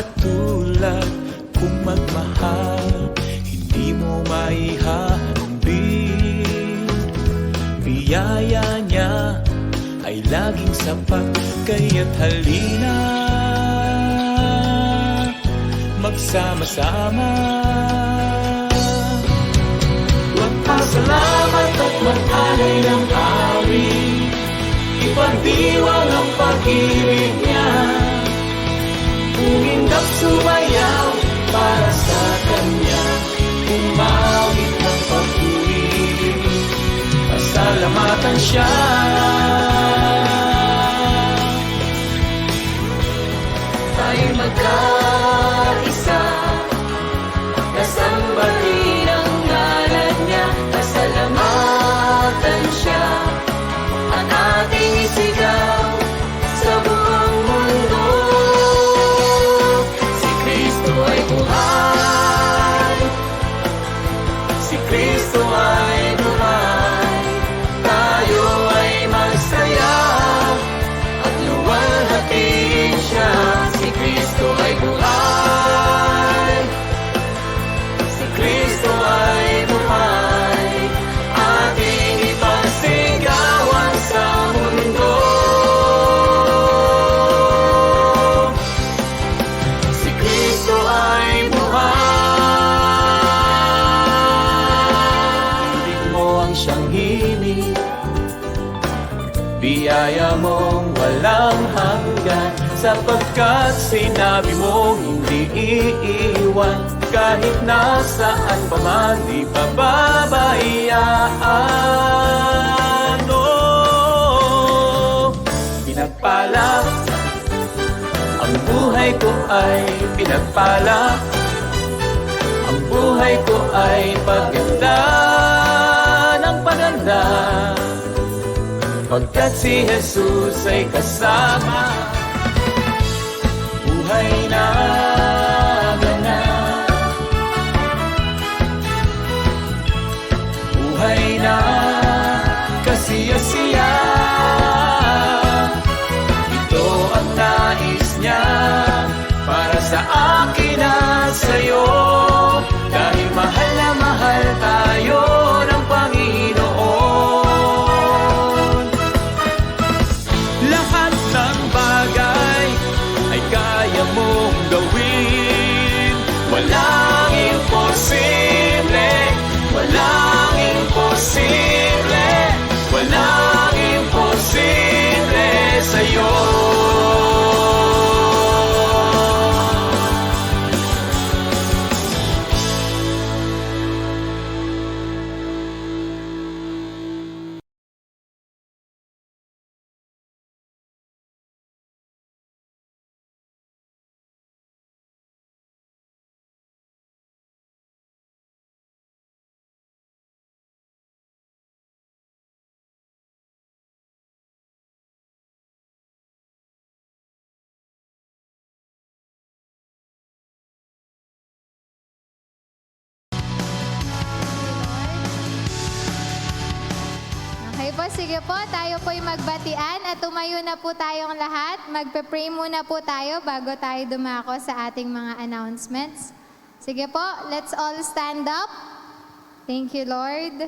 katulad. Kung magmahal, hindi mo maihahalin. Biyaya niya ay laging sapat, kaya't halina magsama-sama. Magpasalamat at mag-alay ng awit, ipagdiwang ang pag-ibig niya. Umindap sumayaw para sa Kanya, umawit ng pag-ibig, pasalamatan siya. Tayo'y magkaisa, kasambahin ang ngalan niya, pasalamatan siya, at ating isigaw sa buong mundo. Si Kristo ay buhay, si Kristo ay buhay, tayo ay magsaya at luwalhatiin siya. Si Kristo ay buhay, si Kristo ay buhay, ating ipagsigawan sa mundo. Si Kristo ay buhay. Ibig mo ang siyang himig, biyaya mong walang hanggan, sapagkat sinabi mong hindi iiwan, kahit nasaan pa man di pababayaan. Oh, pinagpala ang buhay ko ay pinagpala, ang buhay ko ay paganda ng paganda, pagkat si Jesus ay kasama. Buhay na ganap, buhay na kasiya-siya. Ito ang nais niya para sa akin at sa'yo, dahil mahal na mahal tayo ng Panginoon. Lahat ng bagay ay kaya mong gawin, walang imposible, walang imposible, walang imposible sa'yo. Okay po, sige po, tayo po'y magbatian at tumayo na po tayong lahat. Magpe-pray muna po tayo bago tayo dumako sa ating mga announcements. Sige po, let's all stand up. Thank you, Lord.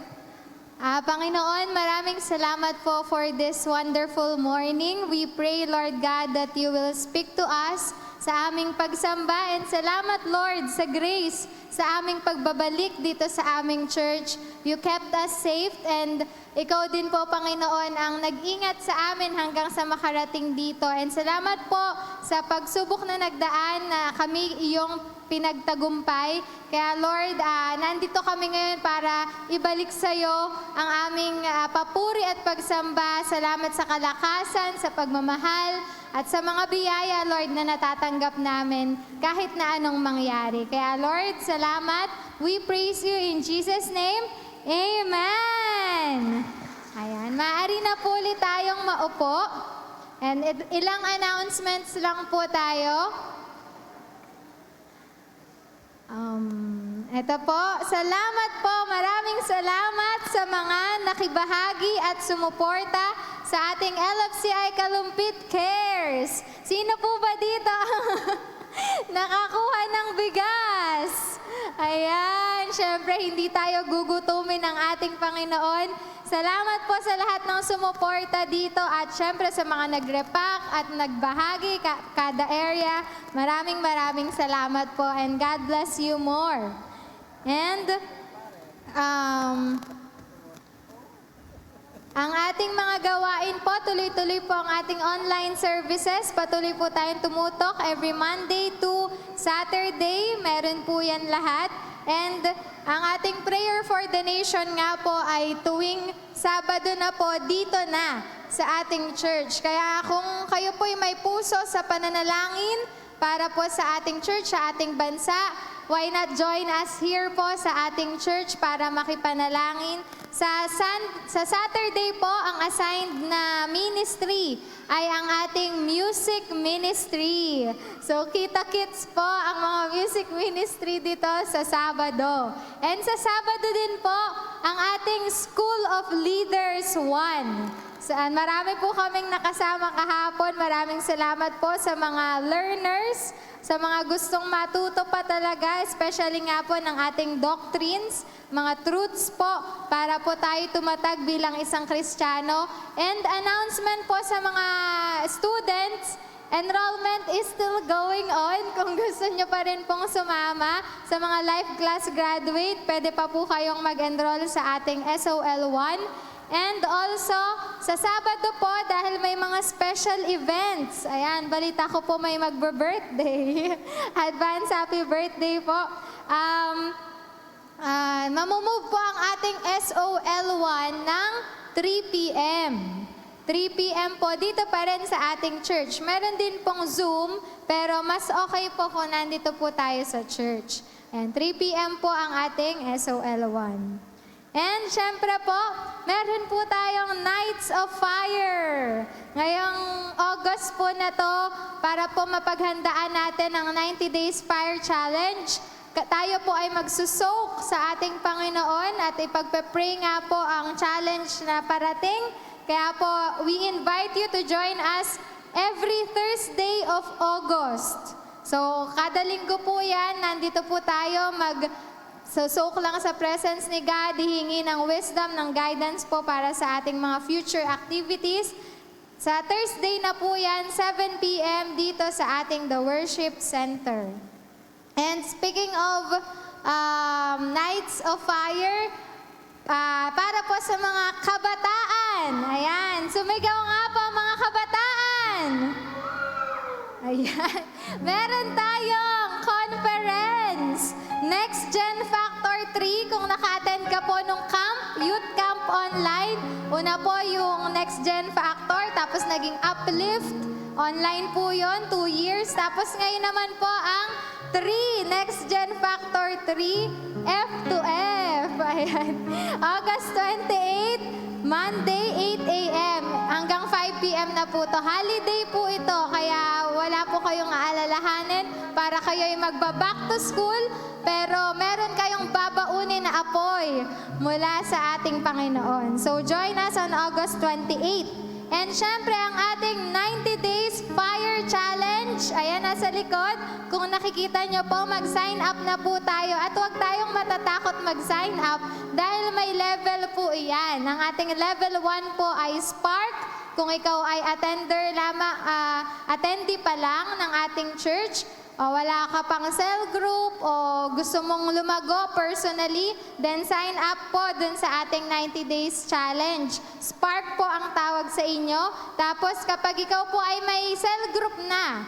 Panginoon, maraming salamat po for this wonderful morning. We pray, Lord God, that you will speak to us sa aming pagsamba. And salamat, Lord, sa grace, sa aming pagbabalik dito sa aming church. You kept us safe and ikaw din po, Panginoon, ang nag-ingat sa amin hanggang sa makarating dito. And salamat po sa pagsubok na nagdaan na kami iyong pinagtagumpay. Kaya Lord, nandito kami ngayon para ibalik sa iyo ang aming papuri at pagsamba. Salamat sa kalakasan, sa pagmamahal, at sa mga biyaya, Lord, na natatanggap namin kahit na anong mangyari. Kaya Lord, salamat. We praise you in Jesus' name. Amen! Ayan, maaari na po ulit tayong maupo. And ilang announcements lang po tayo. Ito po, salamat po, maraming salamat sa mga nakibahagi at sumuporta sa ating LFCI Kalumpit Cares. Sino po ba dito? nakakuha ng bigas. Ayan, syempre hindi tayo gugutumin ng ating Panginoon. Salamat po sa lahat ng sumuporta dito at syempre sa mga nag-repack at nagbahagi kada area. Maraming salamat po and God bless you more. And ang ating mga gawain po, tuloy-tuloy po ang ating online services. Patuloy po tayong tumutok every Monday to Saturday. Meron po yan lahat. And ang ating prayer for the nation nga po ay tuwing Sabado na po dito na sa ating church. Kaya kung kayo po ay may puso sa pananalangin para po sa ating church, sa ating bansa, why not join us here po sa ating church para makipanalangin. Sa Saturday po, ang assigned na ministry ay ang ating music ministry. So, kita-kits po ang mga music ministry dito sa Sabado. And sa Sabado din po, ang ating School of Leaders 1. Marami po kaming nakasama kahapon. Maraming salamat po sa mga learners, sa mga gustong matuto pa talaga, especially nga po ng ating doctrines, mga truths po, para po tayo tumatag bilang isang Kristiyano. And announcement po sa mga students, enrollment is still going on. Kung gusto nyo pa rin pong sumama sa mga life class graduate, pwede pa po kayong mag-enroll sa ating SOL 1. And also, sa Sabado po, dahil may mga special events, ayan, balita ko po may magbe-birthday. Advance happy birthday po. Mamumove po ang ating SOL1 ng 3 p.m. 3 p.m. po dito pa rin sa ating church. Meron din pong Zoom, pero mas okay po kung nandito po tayo sa church. And 3 p.m. po ang ating SOL1. And syempre po, meron po tayong Nights of Fire. Ngayong August po na to, para po mapaghandaan natin ang 90 Days Fire Challenge. Tayo po ay magsusoak sa ating Panginoon at ipagpe-pray nga po ang challenge na parating. Kaya po, we invite you to join us every Thursday of August. So, kada linggo po yan, nandito po tayo soak lang sa presence ni God, hihingi ng wisdom, ng guidance po para sa ating mga future activities. Sa Thursday na po yan, 7 p.m. dito sa ating The Worship Center. And speaking of Nights of Fire, para po sa mga kabataan, ayan, sumigaw nga po mga kabataan. Ayan, meron tayong conference. Next Gen Factor 3, kung naka-attend ka po nung camp, youth camp online, una po yung Next Gen Factor, tapos naging uplift, online po yon 2 years, tapos ngayon naman po ang 3, Next Gen Factor 3, F to F, ayan, August 28, Monday, 8 a.m. hanggang 5 p.m. na po to. Holiday po ito, kaya wala po kayong aalalahanin para kayo ay magba-back to school, pero meron kayong babaunin na apoy mula sa ating Panginoon. So join us on August 28. And syempre, ang ating 90 Days Fire Challenge, ayan nasa likod. Kung nakikita nyo po, mag-sign up na po tayo. At huwag tayong matatakot mag-sign up dahil may level po iyan. Ang ating level 1 po ay Spark. Kung ikaw ay attendee pa lang ng ating church, o wala ka pang cell group, o gusto mong lumago personally, then sign up po dun sa ating 90 Days Challenge. Spark po ang tawag sa inyo. Tapos kapag ikaw po ay may cell group na,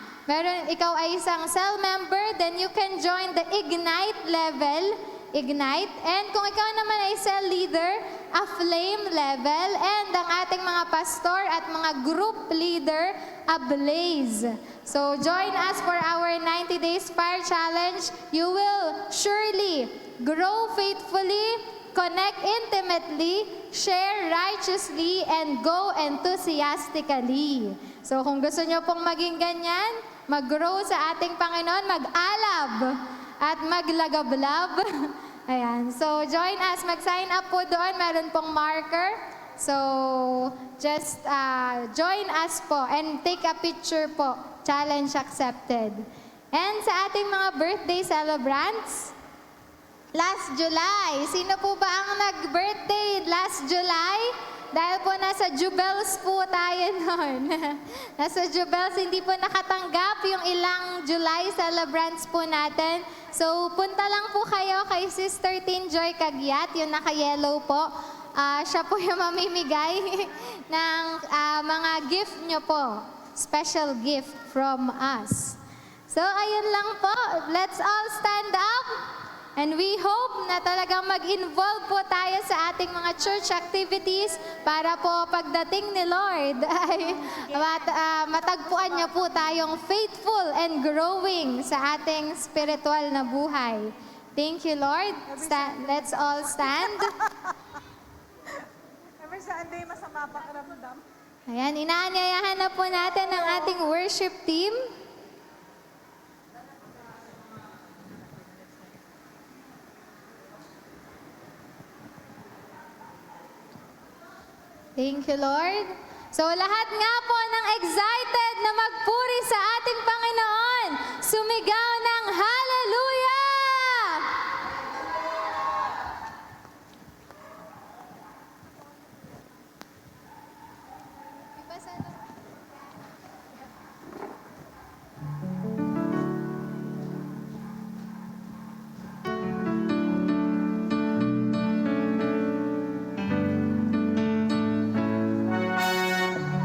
ikaw ay isang cell member, then you can join the Ignite level. Ignite. And kung ikaw naman ay cell leader, a flame level. And ang ating mga pastor at mga group leader, a blaze. So join us for our 90 Days Fire Challenge. You will surely grow faithfully, connect intimately, share righteously, and go enthusiastically. So kung gusto nyo pong maging ganyan, mag-grow sa ating Panginoon, mag-alab at maglagablab. Ayan. So join us, mag-sign up po doon. Meron pong marker. So just join us po and take a picture po. Challenge accepted. And sa ating mga birthday celebrants, last July, sino po ba ang nag-birthday last July? Dahil po nasa Jubels po tayo noon. Nasa Jubels, hindi po nakatanggap yung ilang July celebrants po natin. So, punta lang po kayo kay Sister Tinjoy Cagyat, yung naka-yellow po. Siya po yung mamimigay ng mga gift nyo po. Special gift from us. So, ayun lang po. Let's all stand up. And we hope na talagang mag-involve po tayo sa ating mga church activities para po pagdating ni Lord ay matagpuan niya po tayong faithful and growing sa ating spiritual na buhay. Thank you, Lord. Let's all stand. Every Sunday, masama pakiramdam. Ayan, inaanyayahan na po natin ang ating worship team. Thank you, Lord. So lahat nga po ng excited na magpuri sa ating Panginoon, sumigaw ng hallelujah!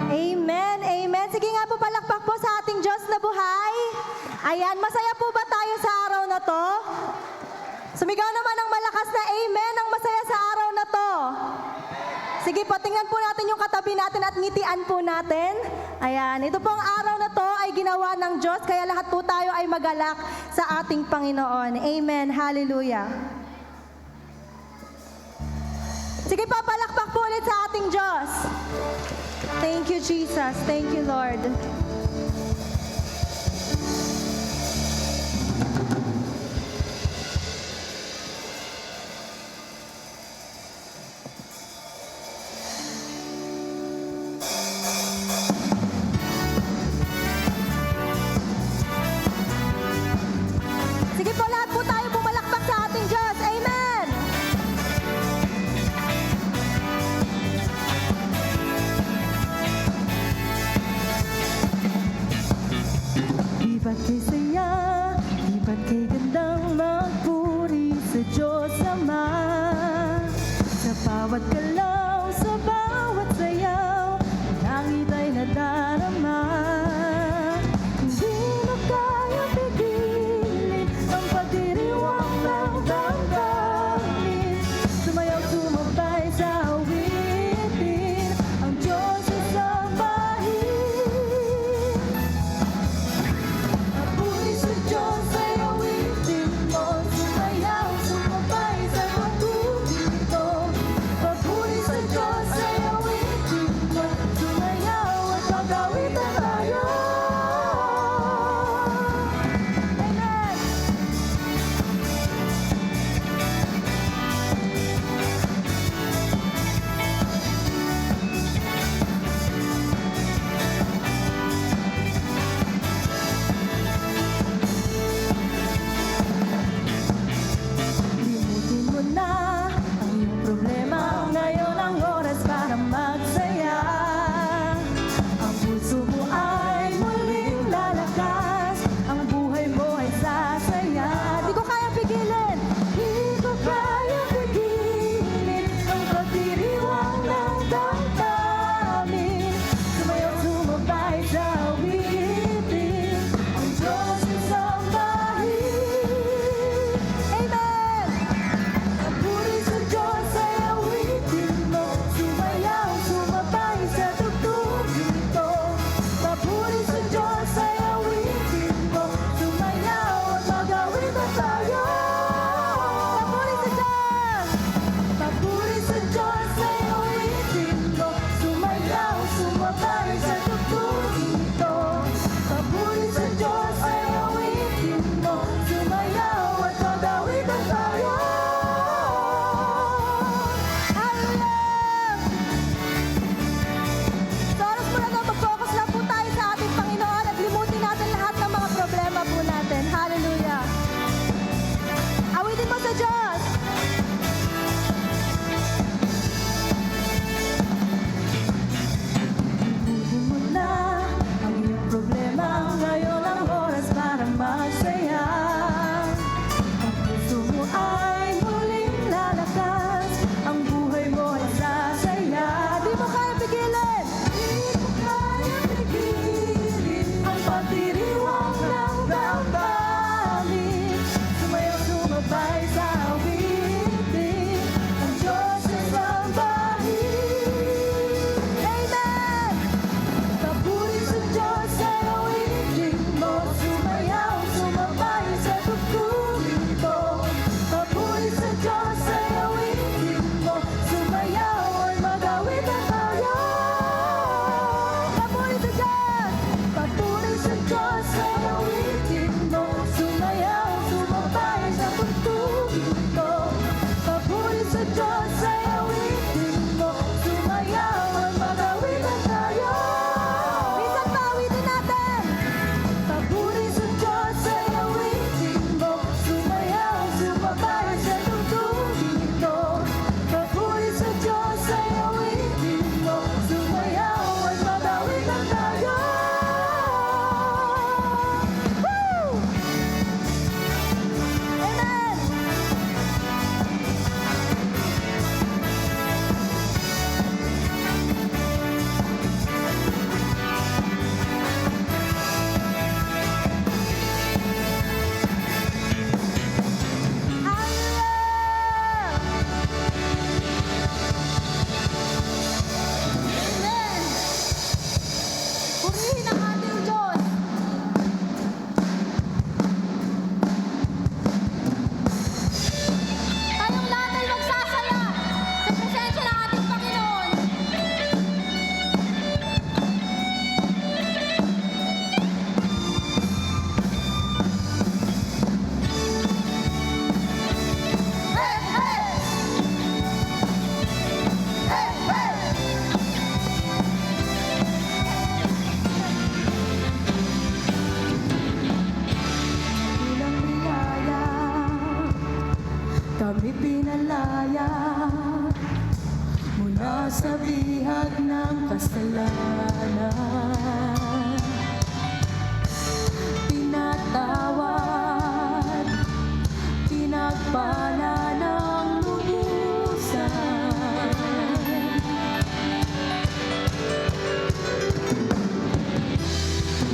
Amen, amen. Sige nga po, palakpak po sa ating Diyos na buhay. Ayan, masaya po ba tayo sa araw na to? Sumigaw naman ng malakas na amen ang masaya sa araw na to. Sige po, tingnan po natin yung katabi natin at ngitian po natin. Ayan, ito pong araw na to ay ginawa ng Diyos, kaya lahat po tayo ay magalak sa ating Panginoon. Amen, hallelujah. Sige po, palakpak po ulit sa ating Diyos. Thank you, Jesus. Thank you, Lord. Sige po, lahat po tayo pumalakpak sa ating Diyos. Amen! sa bihag ng kasalanan. Pinatawad, pinagpala ng lubusan.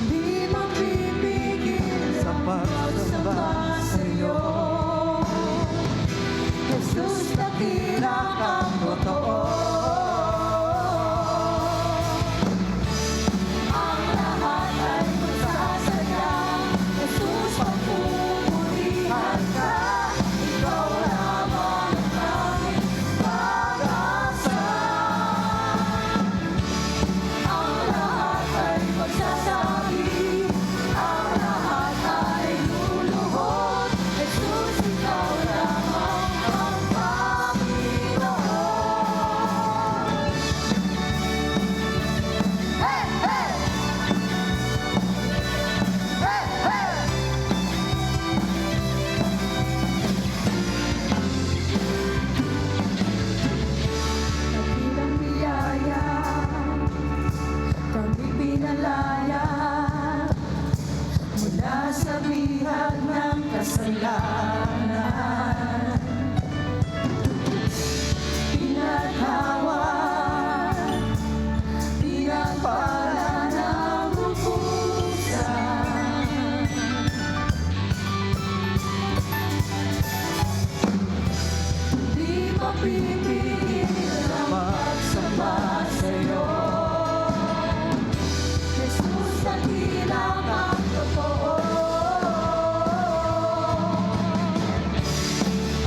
Di mapipigil sa pagsamba sa'yo, Jesus, nakila kang totoo. Ang lahat ay magsasaya, Jesus, pagpupurihan ka. Ikaw lamang ang aming pag-asa. Ang lahat ay magsasabi, ang lahat ay luluhod. Jesus, ikaw lamang ang Panginoon. Hey, hey! Hey, hey! Dakilang biyaya, kami pinalaya mula sa bihag ng kasalanan. Pinatawad, pinagpala ng lubusan. Di mapipigil ang pagsamba sa'yo, Jesus, nakila kang totoo.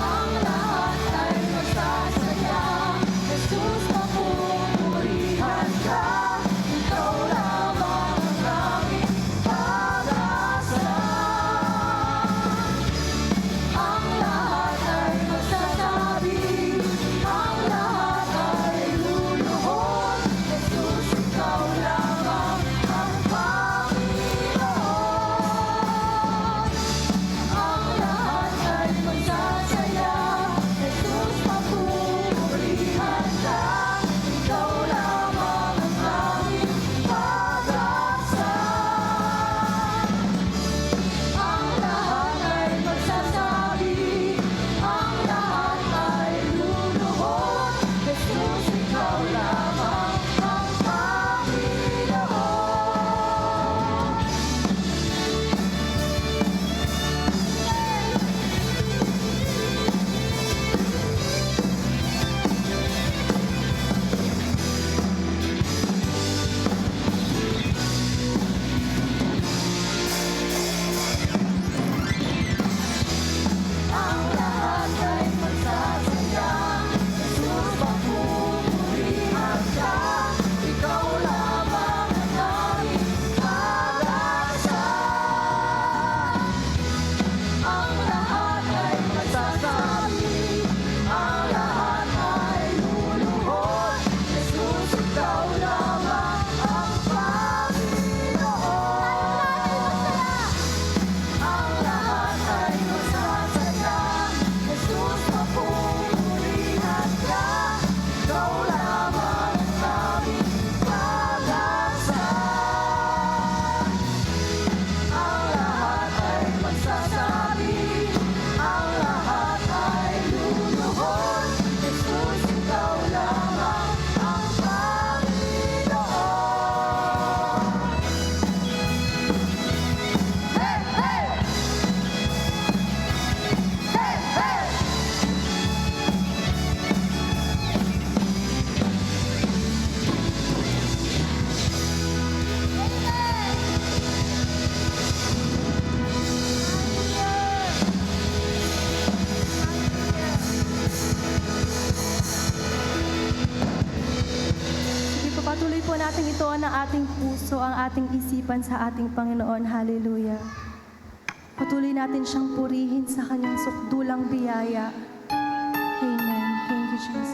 Ang lahat ay magsasaya, Jesus, mapupurihan ka. Ikaw lamang ang aming pag-asa. Ang lahat ay magsasabi, ang lahat ay luluhod. Jesus, ikaw lamang ang Panginoon. Ang lahat ay magsasaya, Jesus, mapupurihan ka. Ikaw lamang ang aming pag-asa. Ang lahat ay magsasabi, ang lahat ay luluhod. Jesus, ikaw lamang ang Panginoon. Ang lahat ay magsasaya, Jesus, mapupurihan ka. Ikaw lamang ang aming pag-asa. Ang lahat ay magsasabi, ang lahat ay luluhod. Jesus, ikaw lamang ang Panginoon. Ang lahat ay magsasaya, Jesus, mapupurihan ka. Ikaw lamang ang aming pag-asa. Ang lahat ay magsasabi, ang lahat ay luluhod. Jesus, ikaw lamang ang Panginoon. Hey, hey! Hey, hey! Sige po, patuloy po natin ito ang ating puso, ang ating isipan sa ating Panginoon. Hallelujah. Patuloy natin siyang purihin sa kanyang sukdulang biyaya. Amen. Thank you, Jesus.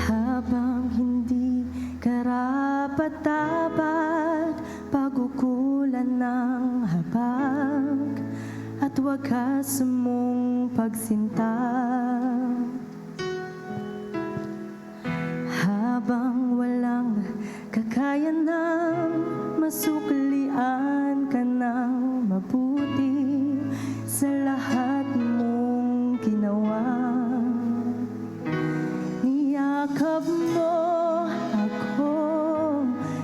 Habang hindi karapat-dapat, pagkukulan ng habag, at wagas mong pagsinta. Habang walang kakayanang masuklian ka ng mabuti sa lahat mong ginawa. Niyakap mo ako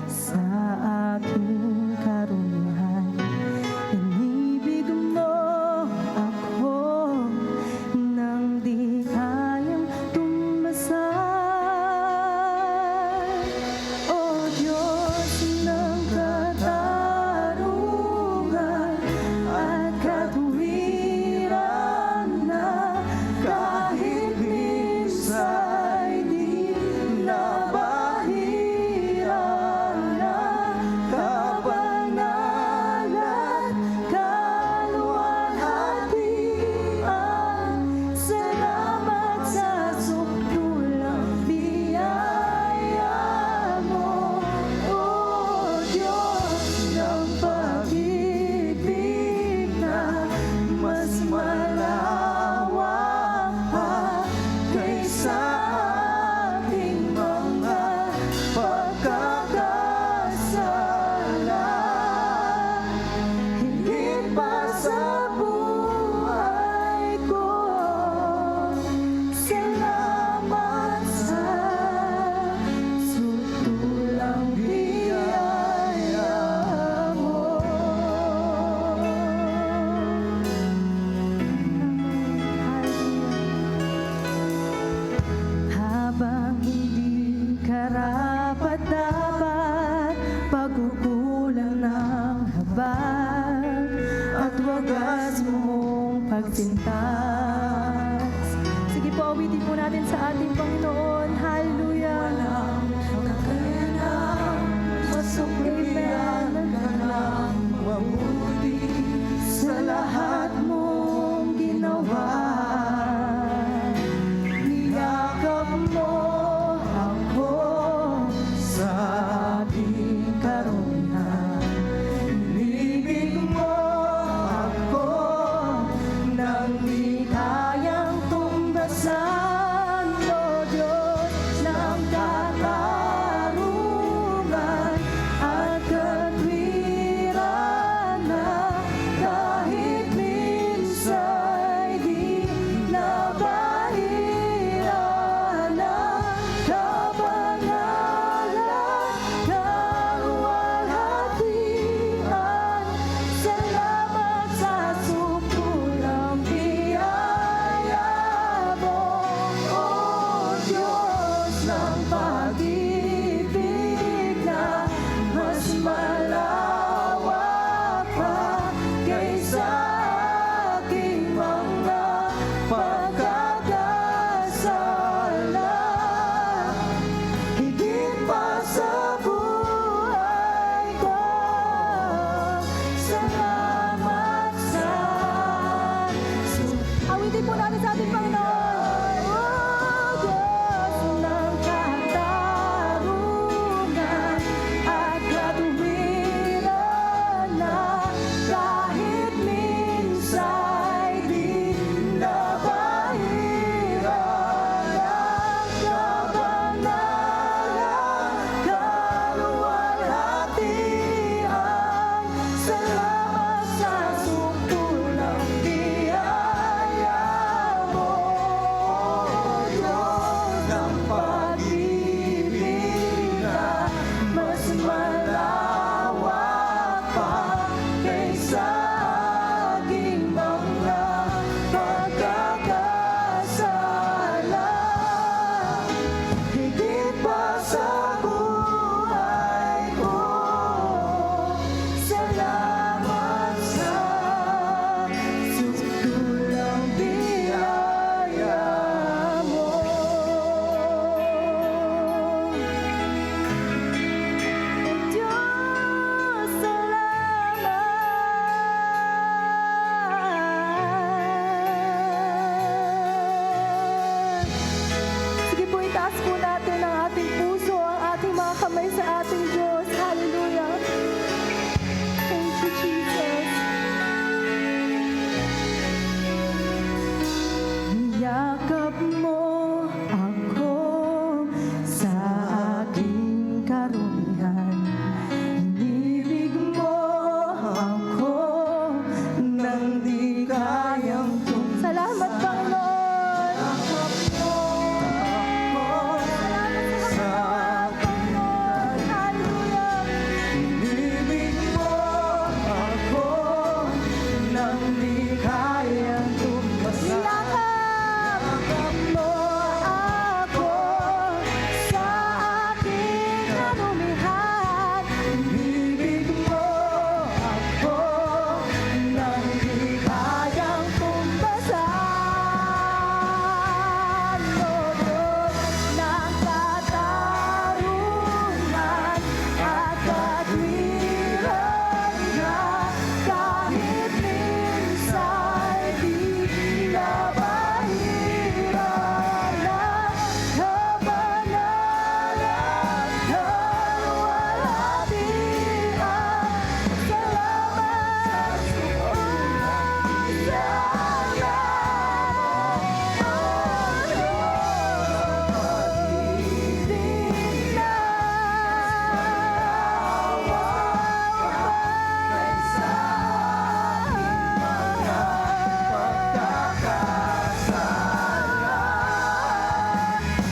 sa aking karunihan. Inibig mo ako nang di kayang tumbasan. O Diyos ng katarungan at katuwiran na kahit minsa'y di nabahiran na kapanalan, kaluwalhatian. Salamat sa sukdulang biyaya mo, O Diyos ng pag-ibig na mas malawak pa kaysa ating mga pagkakasala. Higit pa sa buhay ko, salamat sa sukdulang biyaya mo. Habang hindi karapat-dapat, pagkukulang ng habag at wagas mong pagsintas. Sige po, awitin po natin sa ating Panginoon. Hallelujah. Walang kakayanang masuklian ka ng mabuti sa lahat mong ginawa. Niyakap mo ako sa aking karunihan. Inibig mo ako nang di kayang tumbasan. O Diyos ng katarungan at katwiran na kahit minsa'y di nabahiran na kapanalan, kaluwalhatian. Salamat sa sukdulang biyaya mo, O Diyos ng pag-ibig na mas malawak pa kaysa aking mga pagkakasala. Higit pa sa buhay ko, salamat sa awitin po natin sa ating Panginoon. O Diyos ng katarungan at katuwiran na kahit minsa'y di nabahiran ang kabanalan, kaluwalhatian. Salamat sa sukdulang biyaya mo, kayang Salamat, Panginoon. Hallelujah. Inibig mo ako nang di kayang tumbasa. Yakap mo ako sa aking kanumihan. Inibig mo ako nang di kayang Tumbasan mo ng katarungan at katwiran na kahit minsan di nabahiran ng kabanalan ng walatian. Salamat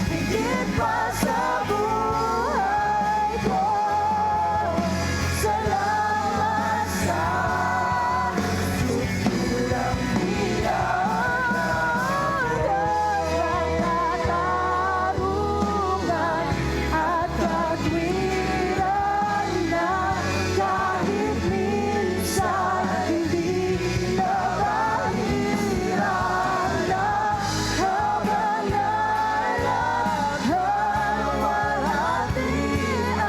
higit pa sa buhay ko. Salamat sa suturang biyaya ng katarungan at katwiran na kahit minsan hindi nabahiran ng kabanalan ng walatian.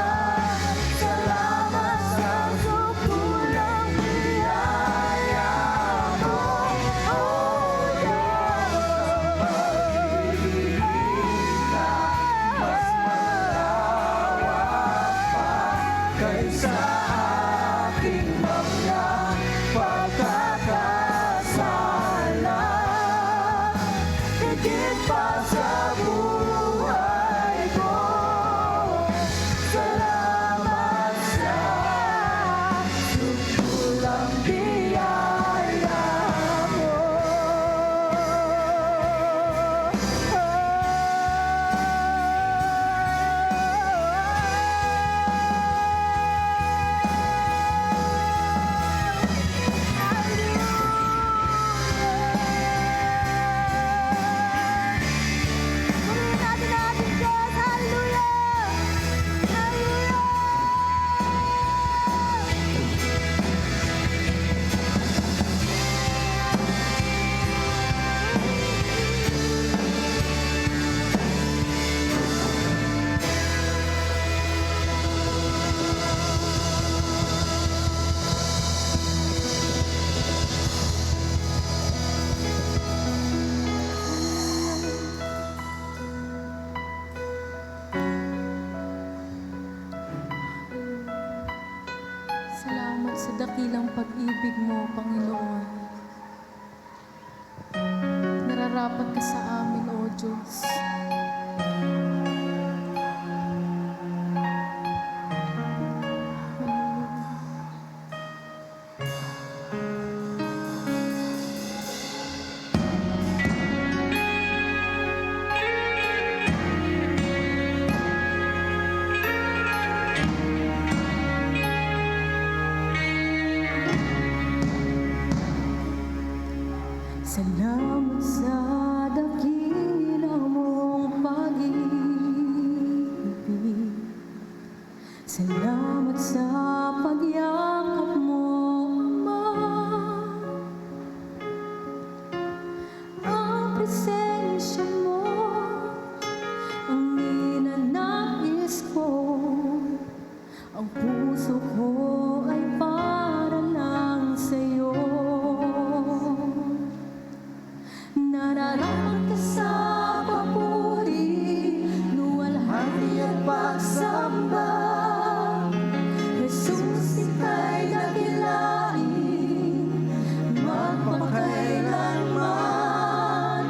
Salamat sa suturang biyaya mo, O kaysa aking mga pagkakasala. higit pa sa buhay ko. Salamat sa sutulang biyaya mo. Purihin natin ang ating Diyos. Hallelujah! Hallelujah! Salamat sa dakilang pag-ibig mo, Panginoon. Nararapat ka sa amin, O Diyos. Salamat sa dakila mong pag-ibig. Salamat sa pagyakap mo, Ama. Ang presensya mo ang ninanais ko. Ang puso ko ay para lang sa'yo. Nararapat ka sa papuri, luwalhati at pagsamba. Jesus, ika'y dakilain, magpakailanman.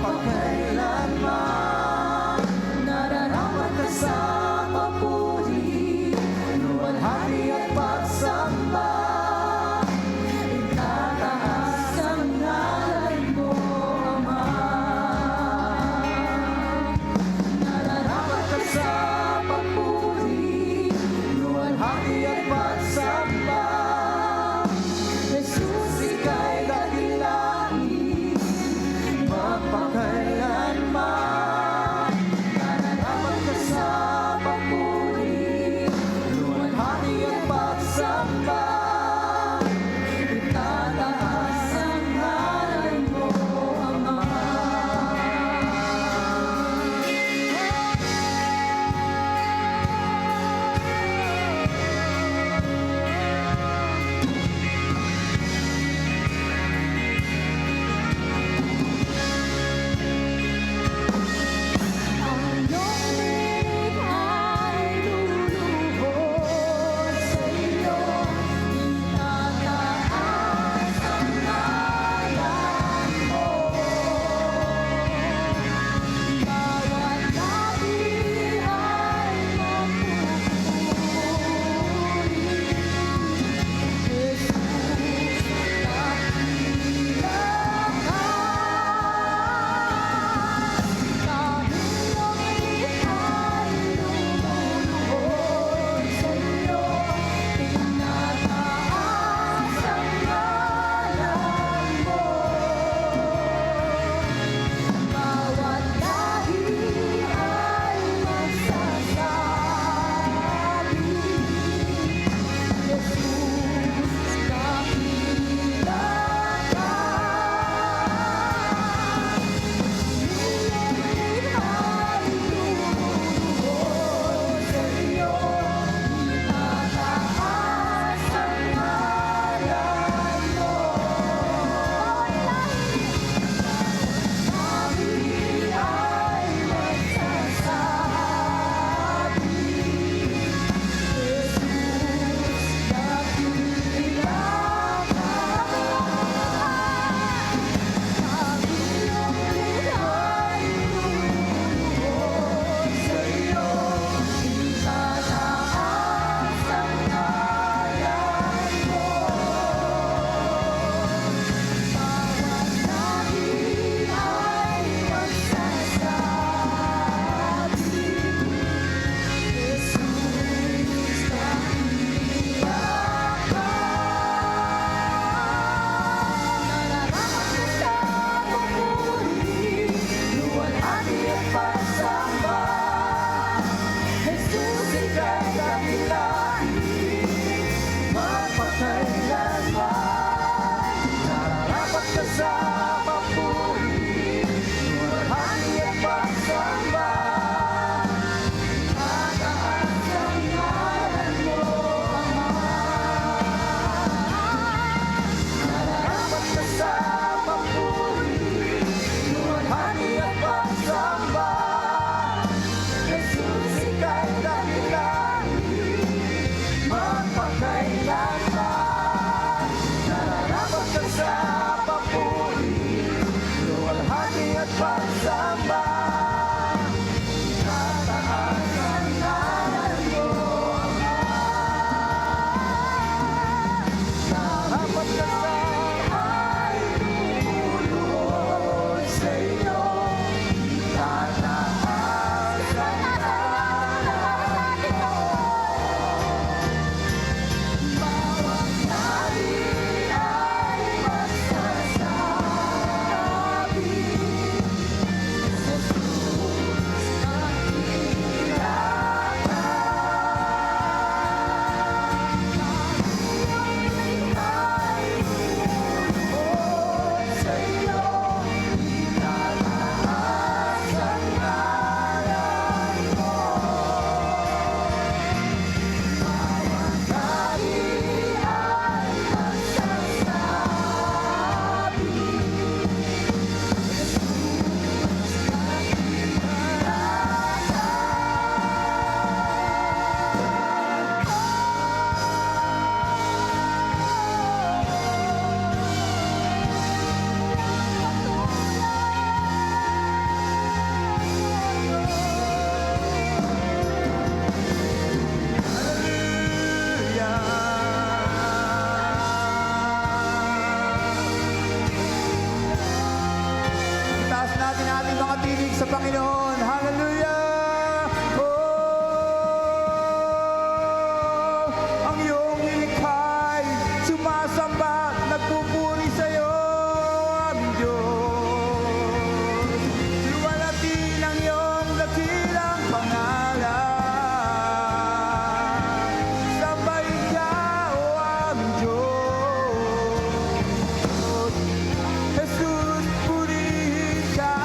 mapagkailanman. Nararapat ka sa papuri, luwalhati at pagsamba. Itataas ang ngalan mo, Ama. Nararapat ka sa papuri, luwalhati at pagsamba. Jesus, ika'y dakilain, mapagkailanman. Nararapat ka sa papuri, luwalhati at pagsamba. Itataas ang ngalan mo, Ama. Ang iyong liig ay luluhod sa iyo. Itataas ang ngalan mo. Bawat labi ay mapupuri. Jesus, dakila ka. Kaming liig ay luluhod sa iyo. Tinataas ang ngalan mo. Bawat lahi ay magsasabi, Jesus, dakila ka. Liig ay luluhod sa iyo. Itataas ang ngalan mo. Lahi ay magsasabi, Jesus, dakila ka. Kaming liig ay luluhod sa iyo. Itataas ang ngalan mo. Bawat lahi ay magsasabi, Jesus, dakila ka. Nararapat ka sa papuri, luwalhati at pagsamba. Jesus, ika'y dakilain, mapagkailanman. Nararapat ka sa papuri, luwalhati at pagsamba. Tataas ang ngalan mo, Ama. Nararapat ka sa papuri, luwalhati at pagsamba. Jesus, ika'y dakilain, mapagkailanman. Nararapat ka sa papuri, luwalhati at pagsamba. Tataas ang ngalan mo, Ama. Nararapat ka sa ay luluhod sa iyo. Tataas ang ngalan mo. Bawat lahi ay magsasabi, Jesus, Taas natin ang ating mga tinig sa Panginoon. Hallelujah! Oh, ang iyong nilikhay, sumasamba, nagpupuri sa iyo, aming Diyos. Luwalhati ng iyong dakilang pangalan. Sambahin ka, o aming Diyos. Jesus, purihin ka.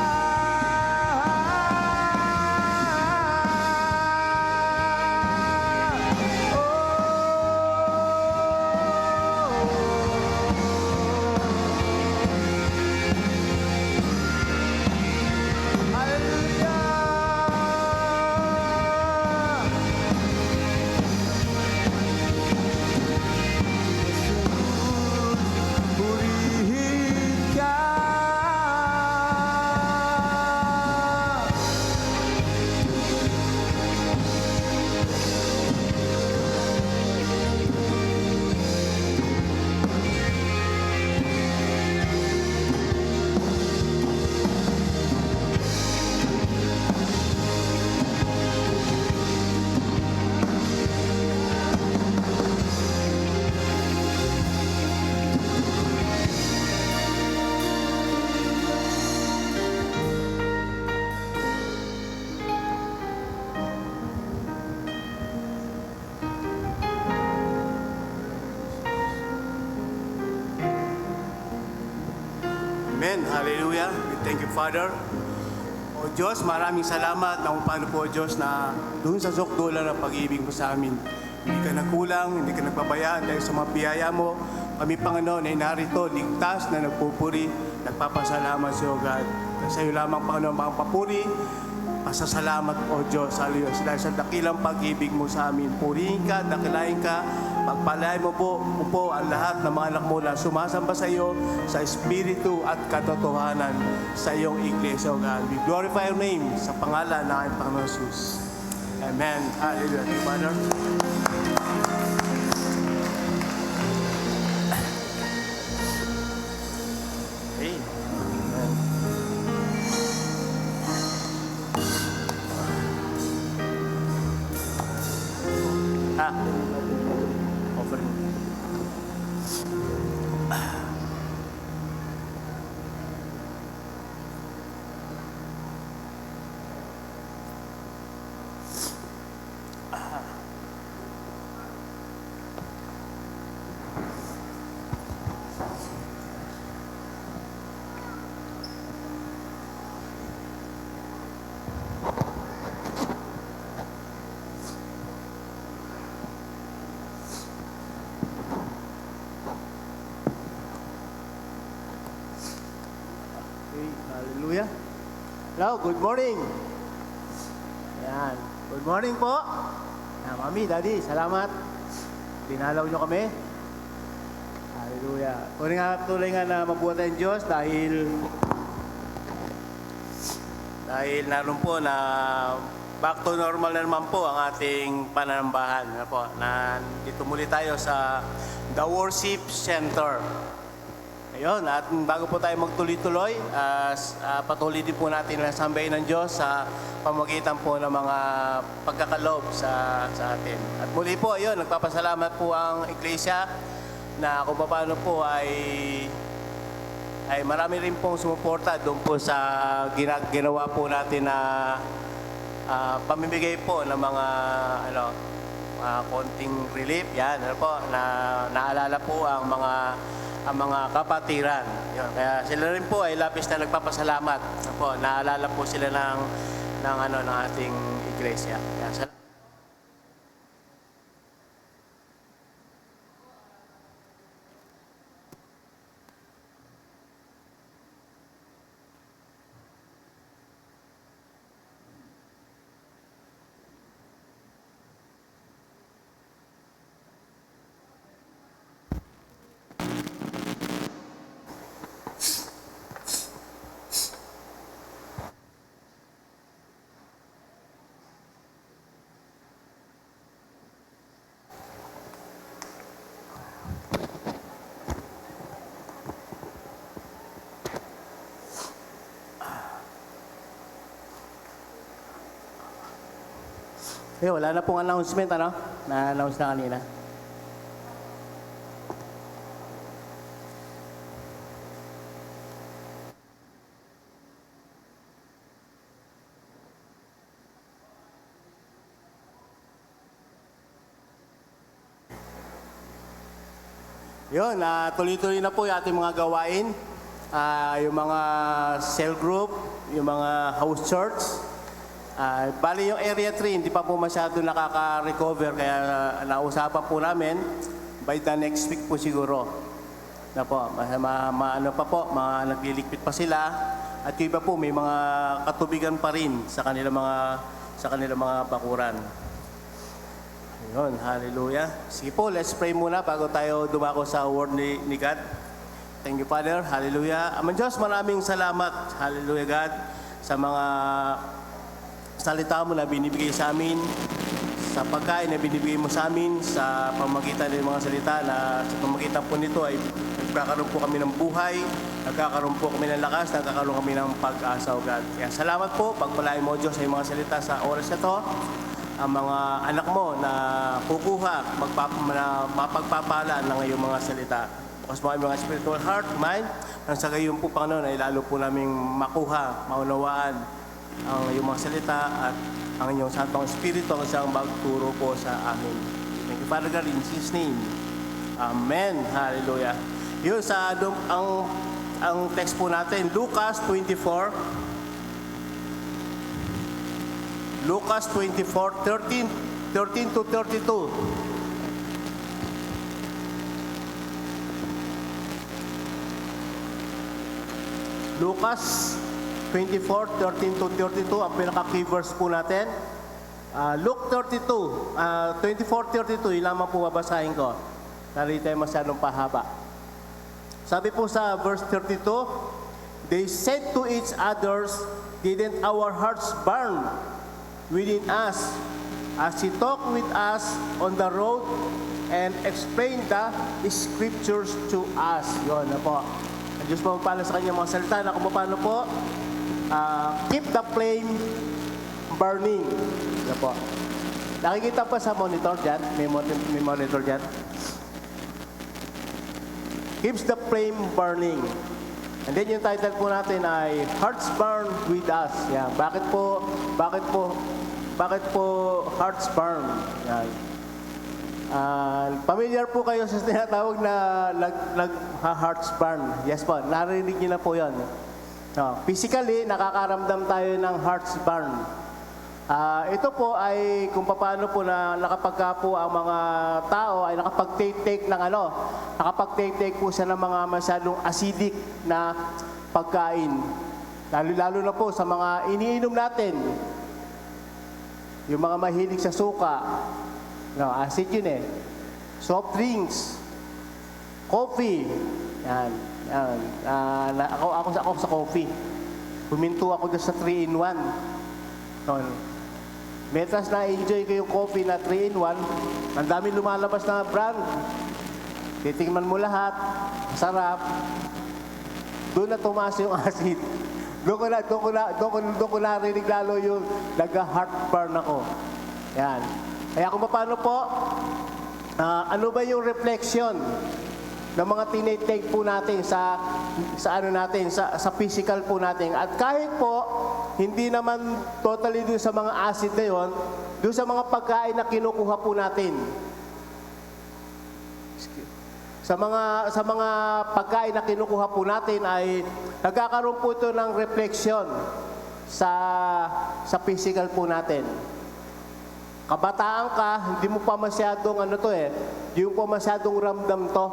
Purihin ka. Amen. Hallelujah. We thank you, Father. O Diyos, maraming salamat na kung paano po, Diyos, na doon sa sukdulan ng pag-ibig mo sa amin. Hindi ka nagkulang, hindi ka nagpabayaan dahil sa mga biyaya mo. Kami, Panginoon, ay narito, ligtas na nagpupuri, nagpapasalamat sa iyo, God. Sa iyo lamang, Panginoon, mga papuri, pasasalamat, O Diyos, hallelujah. Dahil sa dakilang pag-ibig mo sa amin. Purihin ka, dakilain ka, pagpalain mo po ang lahat ng mga anak mo na sumasamba sa iyo sa Espiritu at katotohanan sa iyong iglesia, O God. We glorify your name sa pangalan ng aking Panginoon Jesus. Amen. Hallelujah. Thank you, Father. Okay. Amen. Offering. Okay, hallelujah. Hello, good morning. Ayan, good morning po. Mami, Daddy, salamat. Dinalaw nyo kami. Hallelujah. Tuloy nga na mabuhay ang Diyos dahil naroon po na back to normal na naman po ang ating pananambahan. Na dito muli tayo sa The Worship Center. Ayun, at bago po tayo magtuloy-tuloy, patuloy din po natin ang sambahin ng Diyos sa pamagitan po ng mga pagkakaloob sa atin. At muli po, ayun, nagpapasalamat po ang Iglesia na kung paano po ay marami rin pong sumuporta doon po sa ginawa po natin na pamimigay po ng mga konting relief. Yan, po, na naalala po ang mga kapatiran. Yun. Kaya sila rin po ay labis na nagpapasalamat. Po, naalala po sila ng ating iglesia. Kaya, Wala na pong announcement, ano? Na-announce na kanina. Yun, tuloy-tuloy na po yung ating mga gawain. Yung mga cell group, yung mga house church. Bali yung area 3, hindi pa po masyado nakaka-recover. Kaya nausapan po namin, by the next week po siguro. Na po, ano pa po, nagliligpit pa sila. At yung iba po, may mga katubigan pa rin sa kanilang mga bakuran. Yun, hallelujah. Sige po, let's pray muna bago tayo dumako sa word ni God. Thank you, Father. Hallelujah. Amang Diyos, maraming salamat. Hallelujah, God, sa mga salita mo na binibigay sa amin, sa pagkain na binibigay mo sa amin, sa pamagitan ng mga salita na sa pamagitan po nito ay nagkakaroon po kami ng buhay, nagkakaroon po kami ng lakas, nagkakaroon kami ng pag-asa, O God. Kaya salamat po, pagpalain mo, Diyos, sa mga salita sa oras na ito. Ang mga anak mo na kukuha, mapagpapala ng iyong mga salita. Bukas mo ang mga spiritual heart, mind, nang sa gayon po, Panginoon, ay lalo po naming makuha, maunawaan ang iyong mga salita at ang inyong Santong Espiritu ang isang magturo po sa amin. Thank you, Father God, in Jesus' name. Amen. Hallelujah. Yun, ang text po natin, Lucas 24, Lucas 24, 13 to 32. Lucas 24, 13 to 32, ang pinaka-key verse po natin. Luke 32, 24, 32, ilang po babasahin ko. Narito tayo masyadong pahaba. Sabi po sa verse 32, they said to each others, didn't our hearts burn within us as he talked with us on the road and explained the scriptures to us. Yun na po. Ang Diyos po magpala sa kanyang mga salita na kung paano po keep the flame burning. Yun po. Nakikita pa sa monitor dyan. May monitor dyan. Keeps the flame burning. And then yung title po natin ay Hearts Burn with Us. Yan. Bakit po hearts burn? Yan. Familiar po kayo sa tinatawag na hearts burn. Yes po, narinig niyo na po yun. Physically, nakakaramdam tayo ng hearts burn. Ito po ay kung paano po na nakapagka po ang mga tao ay nakapag-take po siya ng mga masyadong acidic na pagkain. Lalo na po sa mga iniinom natin. Yung mga mahilig sa suka. No, acid yun eh. Soft drinks. Coffee. Yan. Ako sa coffee. Huminto ako dyan sa 3-in-1. Metras na enjoy ko yung coffee na 3-in-1. Ang dami lumalabas na brand. Titingnan mo lahat. Masarap. Doon na tumaas yung acid. Doon ko narinig lalo yung nag-heartburn ako. Yan. Kaya kung paano po, ano ba yung reflection ng mga tinitake po natin sa physical po natin. At kahit po, hindi naman totally dun sa mga acid na yun, dun sa mga pagkain na kinukuha po natin. Sa mga pagkain na kinukuha po natin ay nagkakaroon po ito ng reflection sa physical po natin. Kabataan ka, hindi mo pa masyadong hindi mo pa masyadong ramdam to.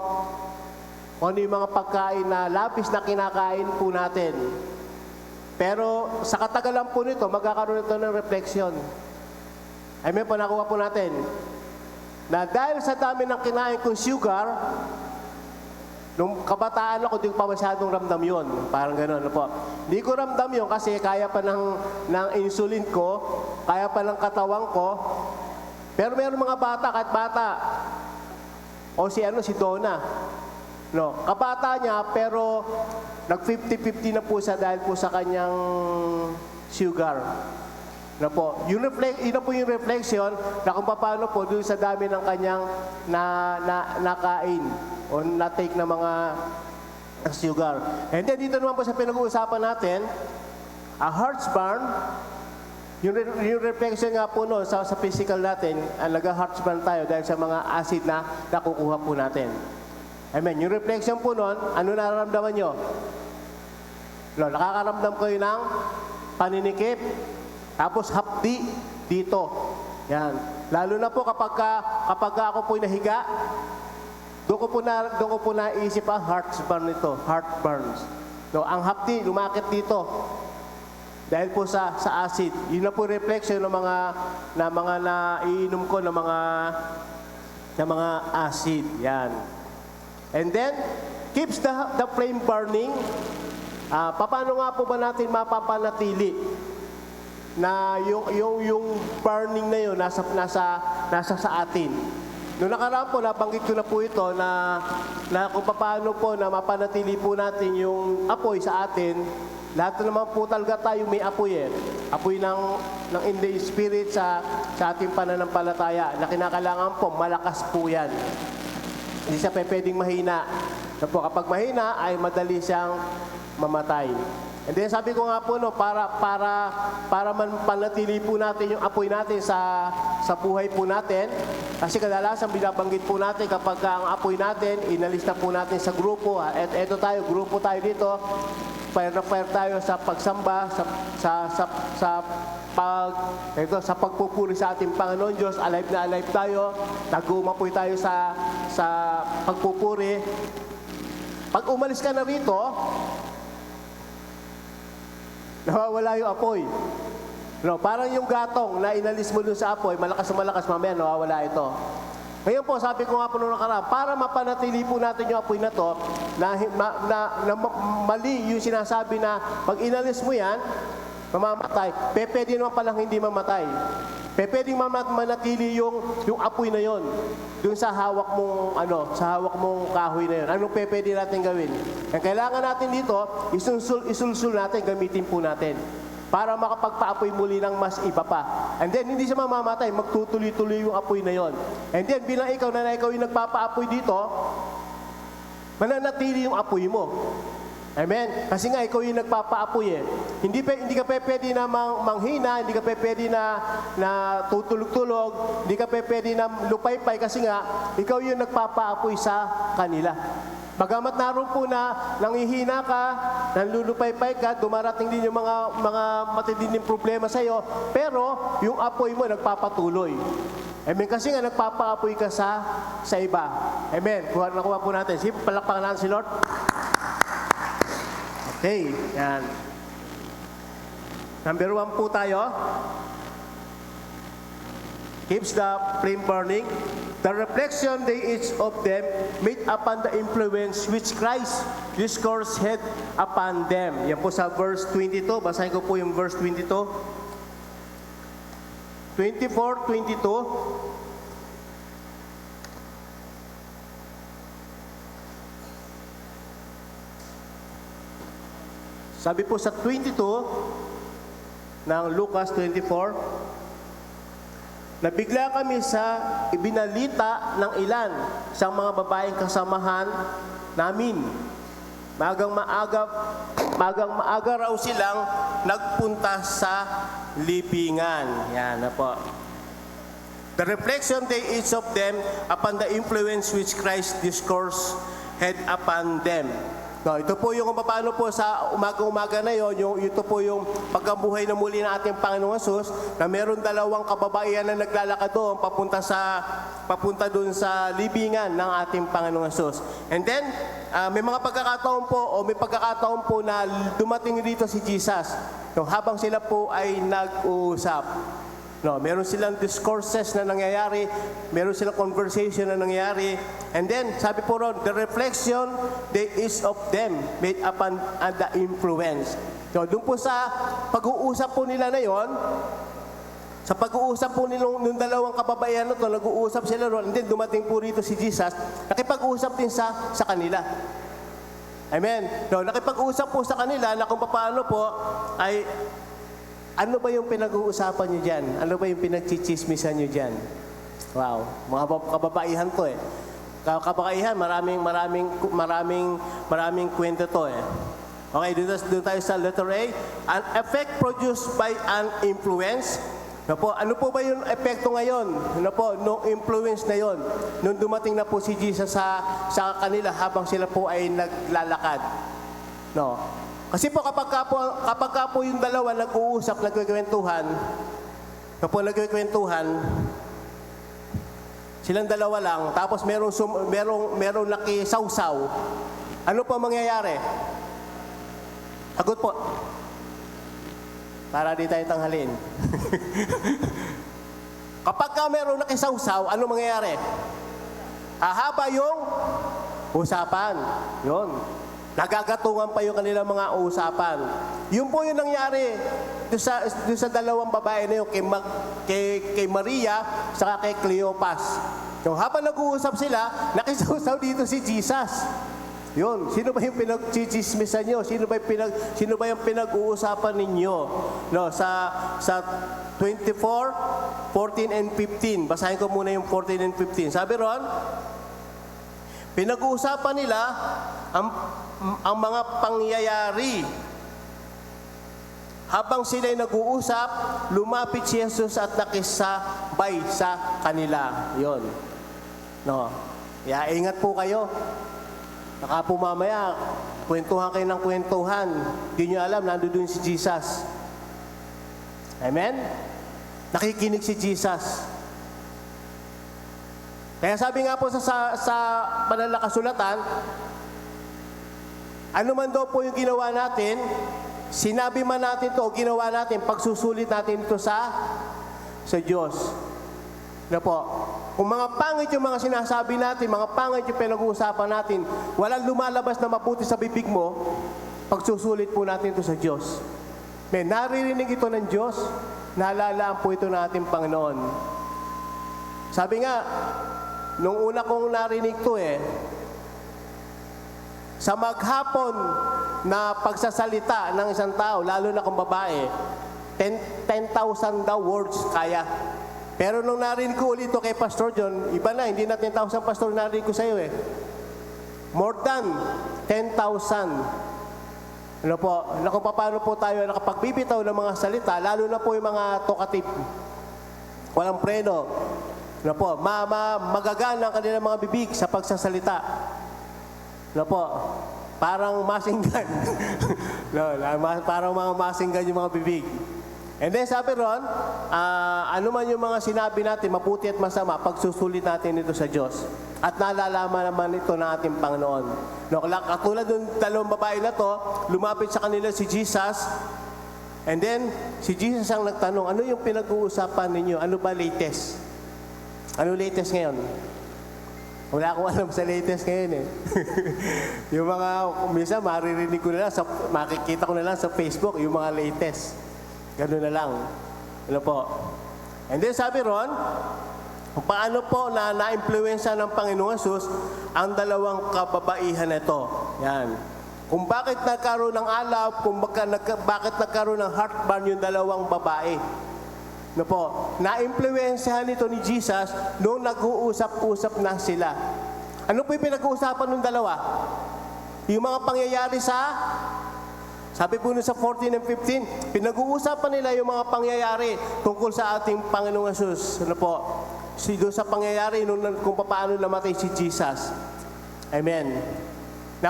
Kung ano yung mga pagkain na labis na kinakain po natin. Pero sa katagalan po nito, magkakaroon ito ng reflection. Amen po, nakuha po natin. Na dahil sa dami ng kinain kong sugar, nung kabataan ako, hindi ko pa masyadong ramdam yun. Parang gano'n po. Hindi ko ramdam yun kasi kaya pa ng insulin ko, kaya pa ng katawan ko. Pero mayroong mga bata, kahit bata, o si Donna. No, kabata niya, pero nag 50-50 na po siya dahil po sa kanyang sugar. Na po, yun na po yung reflection na kung paano po doon sa dami ng kanyang nakain o na-take na mga sugar. And then dito naman po sa pinag-uusapan natin, a heart's burn, yung reflection nga po no, sa physical natin, nag-heart's burn tayo dahil sa mga acid na nakukuha po natin. Amen. Yung reflection po nun, ano nararamdaman nyo? No, nakakaramdam kayo ng paninikip. Tapos hapdi dito. Yan. Lalo na po kapag ako po'y nahiga, doon ko po naisip ang heartburn nito. Heartburns. No, ang hapdi, lumakit dito. Dahil po sa acid. Yun na po reflection ng mga naiinom ko ng mga acid. Yan. And then, keeps the flame burning. Paano nga po ba natin mapapanatili na yung burning na yun nasa sa atin? Noong nakaraan po, nabanggit ko na po ito na kung paano po na mapanatili po natin yung apoy sa atin. Lahat naman po talaga tayo may apoy eh. Apoy ng in the spirit sa ating pananampalataya na kinakailangan po, malakas po yan. Hindi siya pwedeng mahina. Na po, kapag mahina ay madali siyang mamatay. And then sabi ko nga po no, para manpanatili po natin yung apoy natin sa buhay po natin. Kasi kadalasan binabanggit po natin kapag ang apoy natin inalis na po natin sa grupo. At eto tayo, grupo tayo dito. Fire na fire tayo sa pagsamba, sa pagpupuri sa ating Panginoon Diyos. Alive na alive tayo. Nagumapoy tayo sa pagpupuri. Pag umalis ka na rito, nawawala yung apoy. No, parang yung gatong na inalis mo dun sa apoy, malakas na malakas, mamaya nawawala ito. Ngayon po, sabi ko nga po nung nakaraan, para mapanatili po natin yung apoy na to, na mali yung sinasabi na pag inalis mo yan, mamamatay. Pwede naman palang hindi mamatay. Pwedeng manatili yung apoy na yon dun sa hawak mong kahoy na yon. Anong pwede natin gawin? Ang kailangan natin dito, isulsul natin, gamitin po natin para makapagpaapoy muli ng mas iba pa. And then, hindi siya mamamatay, magtutuloy-tuloy yung apoy na yon. And then, bilang ikaw yung nagpapaapoy dito, mananatili yung apoy mo. Amen? Kasi nga, ikaw yung nagpapaapoy eh. Hindi ka pwede na manghina, hindi ka pwede na tutulog-tulog, hindi ka pwede na lupaypay kasi nga, ikaw yung nagpapaapoy sa kanila. Bagamat naroon po na nanghihina ka, nanlulupaypay ka, dumarating din yung mga matinding problema sa iyo, pero yung apoy mo nagpapatuloy. Amen? Kasi nga nagpapaapoy ka sa iba. Amen? Nakuha po natin. Sige, palakpakan natin si Lord. Okay, yan. Number 1 po tayo. Keeps the flame burning. The reflection they each of them made upon the influence which Christ discourse had upon them. Yan po sa verse 22. Basahin ko po yung verse 22. 24, 22. Sabi po sa 22 ng Lucas 24, nabigla kami sa ibinalita ng ilan sa mga babaeng kasamahan namin. Magang maaga raw silang nagpunta sa libingan. Yan na po. The reflection they each of them upon the influence which Christ discourse had upon them. No, ito po yung paano po sa umaga-umaga na yon, ito po yung pagkabuhay na muli ng ating Panginoong Hesus na meron dalawang kababaihan na naglalakad doon papunta doon sa libingan ng ating Panginoong Hesus. And then may pagkakataon po na dumating dito si Jesus. No, habang sila po ay nag-uusap. No, meron silang discourses na nangyayari, meron silang conversation na nangyayari. And then, sabi po ron, the reflection they each of them made upon the influence. So, doon po sa pag-uusap po nila na yon, sa pag-uusap po nung dalawang kababaihan na to, nag-uusap sila ron, and then dumating po rito si Jesus, nakipag-usap din sa kanila. Amen. No, nakipag-usap po sa kanila na kung paano po ay Ano ba yung pinag-uusapan nyo dyan? Ano ba yung pinagchichismisan nyo dyan? Wow, mga kababaihan to eh. Kababaihan, maraming kwento to eh. Okay, doon tayo sa letter A. An effect produced by an influence. Ano po ba yung epekto ngayon? Nung influence na yon, nung dumating na po si Jesus sa kanila habang sila po ay naglalakad. No. Kasi po kapag po yung dalawa nag-uusap, nagkikwentuhan, silang dalawa lang, tapos merong nakisawsaw, ano po mangyayari? Sagot po. Para di tayo tanghalin. Kapag merong nakisawsaw, ano mangyayari? Hahaba yung usapan. Yun. Nagagatungan pa yung kanilang mga usapan. Yun po yung nangyari doon sa dalawang babae na yun, kay Maria saka kay Cleopas. So, habang nag-uusap sila, nakisawsaw dito si Jesus. Yun, sino ba yung pinag-chichismisan nyo? Sino ba yung pinag-uusapan ninyo? No, sa 24, 14, and 15. Basahin ko muna yung 14 and 15. Sabi ron, pinag-uusapan nila ang mga pangyayari. Habang sila'y nag-uusap, lumapit si Jesus at nakisabay sa kanila. Yun. No. Ingat po kayo. Baka po mamaya, kwentuhan kayo ng kwentuhan. Hindi nyo alam, nandoon si Jesus. Amen? Nakikinig si Jesus. Kaya sabi nga po sa banal na kasulatan, ano man daw po yung ginawa natin, sinabi man natin to o ginawa natin, pagsusulit natin ito sa Diyos. Na po, kung mga pangit yung mga sinasabi natin, mga pangit yung pinag-uusapan natin, walang lumalabas na mabuti sa bibig mo, pagsusulit po natin ito sa Diyos. May naririnig ito ng Diyos, nalalaan po ito ng ating Panginoon. Sabi nga, nung una kong narinig ito sa maghapon na pagsasalita ng isang tao, lalo na kung babae, 10,000 daw words kaya. Pero nung narinig ko ulit ito kay Pastor John, iba na, hindi na 10,000 pastor narinig ko sa iyo More than 10,000. Ano po, kung paano po tayo nakapagbibitaw ng mga salita, lalo na po yung mga talkative. Walang preno. Ano po, magagana ang kanilang mga bibig sa pagsasalita. Ano po, parang masinggan. Parang mga masinggan yung mga bibig. And then sabi ron, ano man yung mga sinabi natin, mabuti at masama, pagsusulit natin ito sa Diyos. At nalalaman naman ito ng ating Panginoon. No, katulad ng dalawang babae na to, lumapit sa kanila si Jesus. And then, si Jesus ang nagtanong, ano yung pinag-uusapan ninyo? Ano ba latest? Ano latest ngayon? Wala akong alam sa latest ngayon Yung mga, minsan maririnig ko na lang, makikita ko na lang sa Facebook, yung mga latest. Gano'n na lang. Ano po? And then sabi ron, paano po na-influensya ng Panginoong Jesus ang dalawang kababaihan na ito? Yan. Kung bakit nagkaroon ng alab, kung bakit nagkaroon ng heartburn yung dalawang babae. Ano po? Na-influensyahan ito ni Jesus noong nag-uusap-usap na sila. Ano po yung pinag-uusapan ng dalawa? Yung mga pangyayari sabi po sa 14 and 15, pinag-uusapan nila yung mga pangyayari tungkol sa ating Panginoong Jesus. Ano po? Doon sa pangyayari kung paano namatay si Jesus. Amen.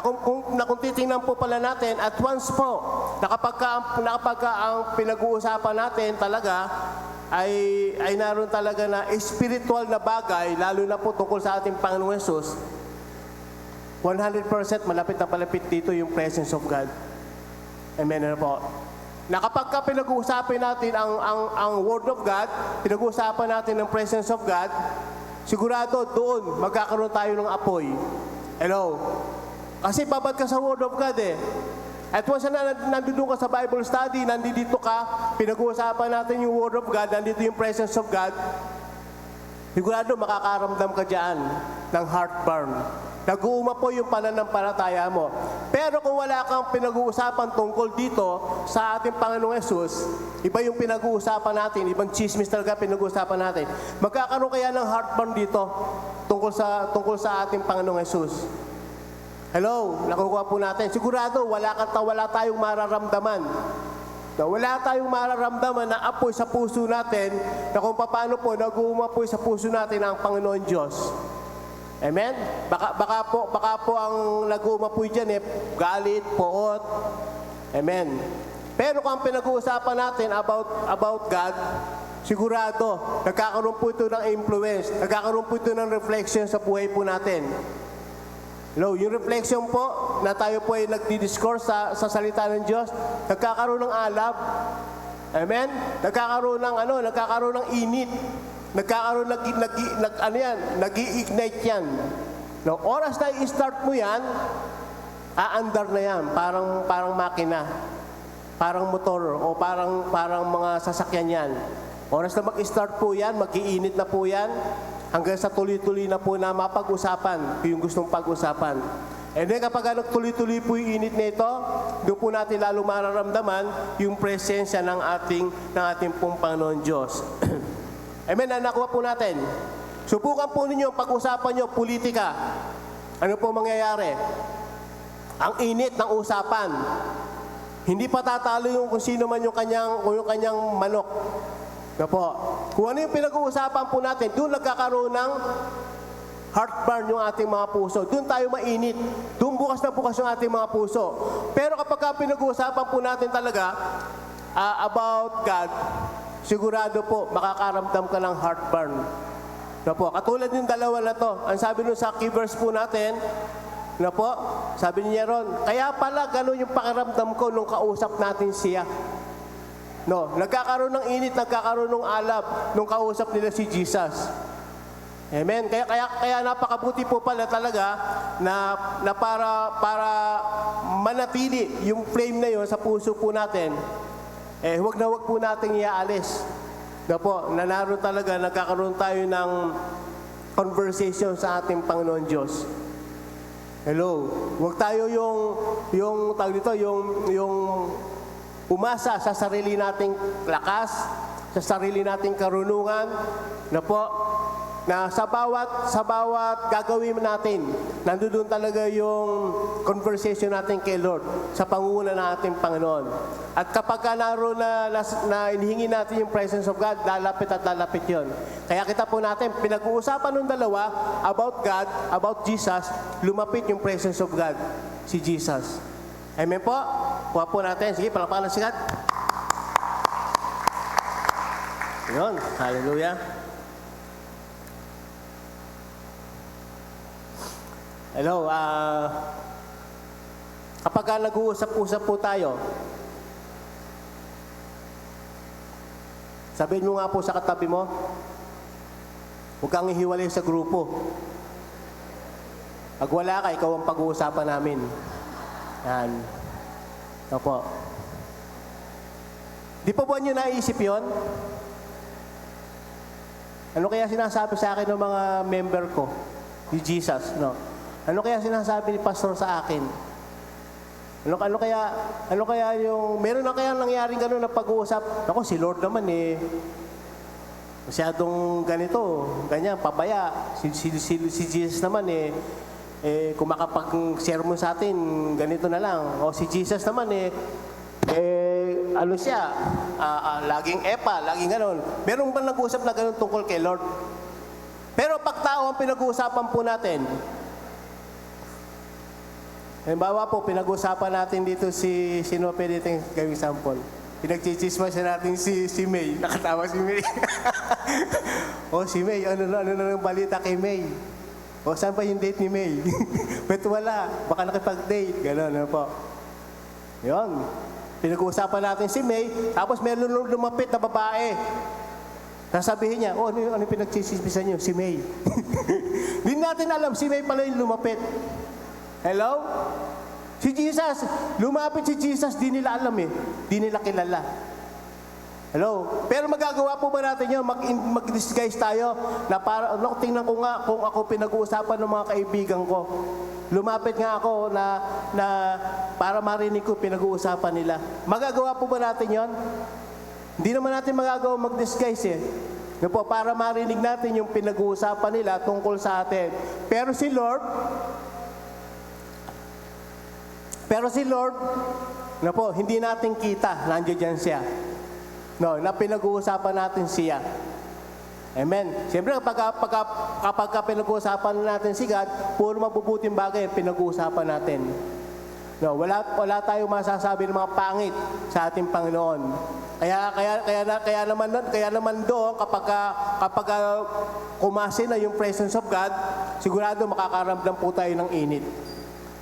Kung titingnan po pala natin, at once po, nakapagka ang pinag-uusapan natin talaga, ay naroon talaga na spiritual na bagay, lalo na po tungkol sa ating Panginoong Jesus, 100% malapit na palapit dito yung presence of God. Amen na po. Na kapag pinag-uusapan natin ang Word of God, pinag-uusapan natin ang presence of God, sigurado doon magkakaroon tayo ng apoy. Hello? Kasi babad ka sa Word of God At once na nandito ka sa Bible study, nandito ka, pinag-uusapan natin yung Word of God, nandito yung presence of God, sigurado makakaramdam ka dyan ng heartburn. nag-uuma po yung pananampalataya mo. Pero kung wala kang pinag-uusapan tungkol dito sa ating Panginoong Yesus, iba yung pinag-uusapan natin, ibang chismis talaga pinag-uusapan natin. Magkakaroon kaya ng heartburn dito tungkol sa ating Panginoong Yesus. Hello, nakukuha po natin. Sigurado, wala tayong mararamdaman. Na wala tayong mararamdaman na apoy sa puso natin na kung paano po nag-uumapoy sa puso natin ang Panginoon Diyos. Amen? Baka po ang nag-uumapoy dyan galit, poot. Amen. Pero kung ang pinag-uusapan natin about God, sigurado, nagkakaroon po ito ng influence, nagkakaroon po ito ng reflection sa buhay po natin. Hello, yung reflection po na tayo po ay nagdi-discourse sa salita ng Diyos, nagkakaroon ng alab. Amen? Nagkakaroon ng init. Nagkakaroon nag-i-ignite yan. No, oras na i-start mo yan, aandar na yan, parang makina, parang motor o parang mga sasakyan yan. Oras na mag-start po yan, mag-iinit na po yan, hanggang sa tuloy-tuloy na po na mapag-usapan yung gustong pag-usapan. And then kapag nagtuloy-tuloy po yung init na ito, doon po natin lalo mararamdaman yung presensya ng ating pong Panginoon Diyos. Amen, nakuha po natin. Subukan po ninyo, pag-usapan nyo, politika. Ano po mangyayari? Ang init ng usapan. Hindi pa tatalo yung kung sino man yung kanyang manok. Na po. Kung ano yung pinag-uusapan po natin, doon nagkakaroon ng heartburn yung ating mga puso. Doon tayo mainit. Doon bukas na bukas yung ating mga puso. Pero kapag pinag-uusapan po natin talaga about God, sigurado po, makakaramdam ka ng heartburn. Na po. Katulad yung dalawa na to. Ang sabi nun sa key verse po natin, na po, sabi niya ron, kaya pala ganun yung pakiramdam ko nung kausap natin siya. No, nagkakaroon ng init, nagkakaroon ng alab nung kausap nila si Jesus. Amen. Kaya napakabuti po pala talaga na para manatili yung flame na yon sa puso po natin. Huwag po nating iaalis. Na po, naroon talaga nagkakaroon tayo ng conversation sa ating Panginoon Diyos. Hello. Huwag tayo yung tawag dito, yung umasa sa sarili nating lakas, sa sarili nating karunungan, na po, na sa bawat gagawin natin, nandoon talaga yung conversation natin kay Lord, sa pangunguna ng ating Panginoon. At kapag naroon na inihingi natin yung presence of God, lalapit at lalapit yun. Kaya kita po natin, pinag-uusapan ng dalawa about God, about Jesus, lumapit yung presence of God, si Jesus. Amen po? Kuha po natin. Sige, palakpakan ng sikat. Yun. Hallelujah. Hello. Kapag nag-uusap-usap po tayo, sabihin mo nga po sa katabi mo, huwag kang ihiwalay sa grupo. Pag wala ka, ikaw ang pag-uusapan namin. Yan. Opo. Di pa ba nyo naisip yun? Ano kaya sinasabi sa akin ng mga member ko? Ni Jesus, no? Ano kaya sinasabi ni pastor sa akin? Ano kaya yung... Meron na kaya nangyaring gano'n na pag-uusap? Ako, si Lord naman masyadong ganito, ganyan, pabaya. Si Jesus naman kung makapag-sermon sa atin, ganito na lang. O si Jesus naman ano siya, laging laging ganon. Meron ba nag-uusap na ganon tungkol kay Lord? Pero pag tao ang pinag-uusapan po natin, halimbawa po, pinag-uusapan natin dito sino pwede tayong gawing sample? Pinag-chichismas natin si May. Nakatawa si May. O si May, ano na ng balita kay May? O saan pa yung date ni May? Ba't wala? Baka nakipag-date. Gano'n, ano po. Yun. Pinag-uusapan natin si May, tapos meron lumapit na babae. Sasabihin niya, ano pinag-chismisan niyo? Si May. Hindi natin alam, si May pala yung lumapit. Hello? Si Jesus, lumapit si Jesus, di nila alam Di nila kilala. Hello? Pero magagawa po ba natin yun? Mag-disguise tayo na para, tingnan ko nga kung ako pinag-uusapan ng mga kaibigan ko. Lumapit nga ako na para marinig ko pinag-uusapan nila. Magagawa po ba natin yon? Hindi naman natin magagawa mag-disguise eh. Yun po, para marinig natin yung pinag-uusapan nila tungkol sa atin. Pero si Lord, na po, hindi natin kita, nandiyan dyan siya. No, na pinag-uusapan natin siya. Amen. Siyempre, kapag pinag-uusapan natin si God, puro mabubuting bagay ang pinag-uusapan natin. No, wala tayong masasabi ng mga pangit sa ating Panginoon. Kaya naman doon, kapag kumasin na yung presence of God, sigurado makakaramdam po tayo ng init.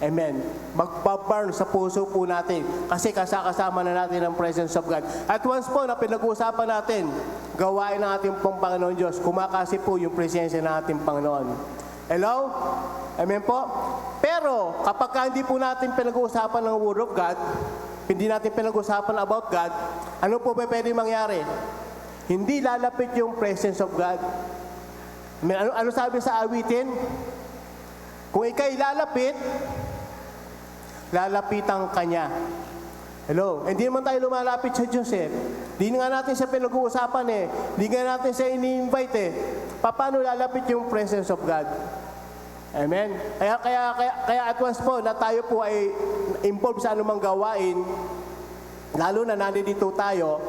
Amen. Magbaburn sa puso po natin kasi kasama na natin ang presence of God. At once po na pinag-uusapan natin, gawain ng ating pong Panginoon Diyos, kumakasi po yung presensya ng ating Panginoon. Hello? Amen po? Pero kapag hindi po natin pinag-uusapan ng Word of God, hindi natin pinag-uusapan about God, ano po ba pwede mangyari? Hindi lalapit yung presence of God. Amen. Ano sabi sa awitin? Kung ikay lalapitan kanya. Hello? Hindi naman tayo lumalapit sa Diyos eh. Hindi nga natin siya pinag-uusapan eh. Hindi nga natin siya ini-invite eh. Paano lalapit yung presence of God? Amen? Kaya at once po na tayo po ay involved sa anumang gawain, lalo na nandito tayo,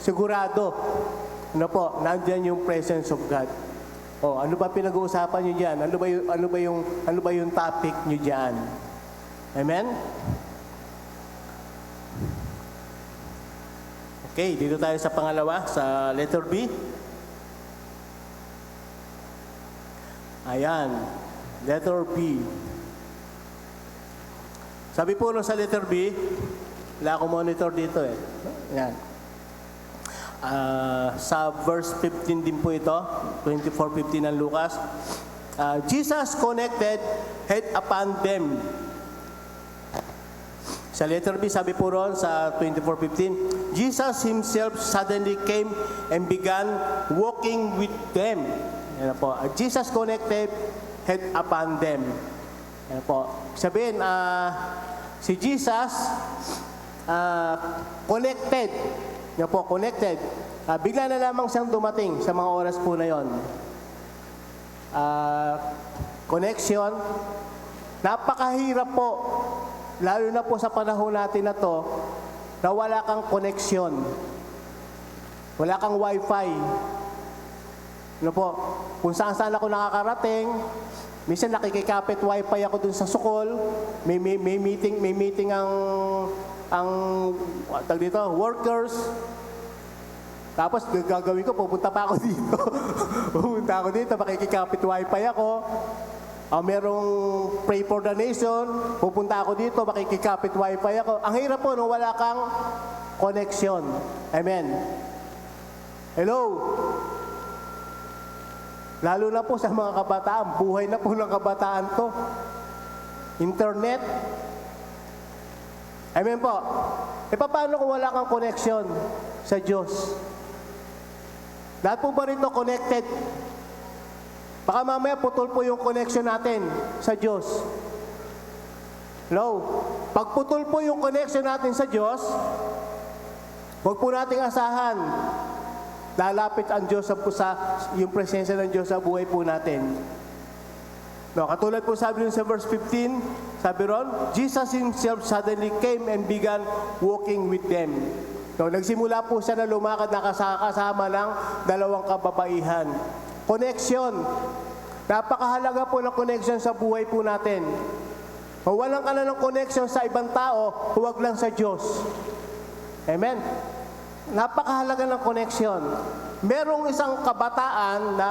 sigurado, nandyan yung presence of God. Oh, ano ba pinag-uusapan niyo diyan? Ano ba yung topic niyo diyan? Amen? Okay, dito tayo sa pangalawa, sa letter B. Ayan, letter B. Sabi po sa letter B, wala akong monitor dito eh. Ayan. Sa verse 15 din po ito, 24:15 ng Lucas. Jesus connected head upon them. Sa letter B, sabi po ron sa 24:15, Jesus himself suddenly came and began walking with them. Yan po. Jesus connected head upon them. Yan po. Sabihin, si Jesus connected. Yan po, connected. Bigla na lamang siyang dumating sa mga oras po na yon. Connection. Napakahirap po, lalo na po sa panahon natin na to, na wala kang connection. Wala kang wifi. Ano po, kung saan ako nakakarating, minsan nakikikapit wifi ako dun sa Sukol, may meeting ang workers. Tapos gagawin ko, pupunta pa ako dito. Makikikapit wifi ako. Merong pray for the nation, pupunta ako dito, makikikapit wifi ako. Ang hirap po, wala kang connection. Amen. Hello? Lalo na po sa mga kabataan, buhay na po ng kabataan to. Internet. Amen po. Paano kung wala kang connection sa Diyos? Lahat po ba rito connected? Baka mamaya putol po yung connection natin sa Diyos. Hello? Pag putol po yung connection natin sa Diyos, huwag po nating asahan. Lalapit ang Diyos yung presensya ng Diyos sa buhay po natin. No, katulad po sabi sa verse 15, sabi ron, Jesus himself suddenly came and began walking with them. No, nagsimula po siya na lumakad na kasama ng dalawang kababaihan. Connection. Napakahalaga po ng connection sa buhay po natin. Kung walang ka na ng connection sa ibang tao, huwag lang sa Diyos. Amen? Napakahalaga ng connection. Merong isang kabataan na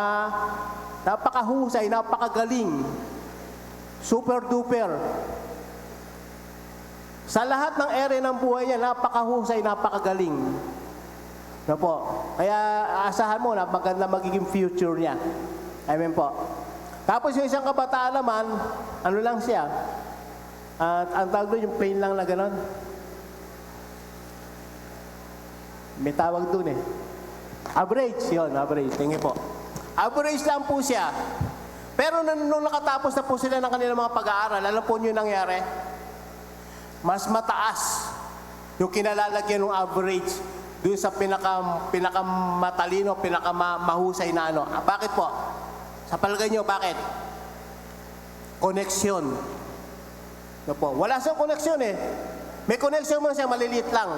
napakahusay, napakagaling. Super duper. Sa lahat ng ere ng buhay niya, napakahusay, napakagaling. No po. Kaya asahan mo na maganda magiging future niya. Amen po. Tapos yung isang kabataan naman, ano lang siya? Ang tawag doon, yung plain lang na gano'n. May tawag dun eh. Average, yun, average. Tingin po. Average lang po siya. Pero nung nakatapos na po sila ng kanilang mga pag-aaral, alam po nyo yung nangyari? Mas mataas yung kinalalagyan ng average doon sa pinakamatalino, pinakamahusay na ano. Bakit po? Sa palagay nyo, bakit? Koneksyon. No po. Wala siyang koneksyon eh. May koneksyon mo siya, maliliit lang.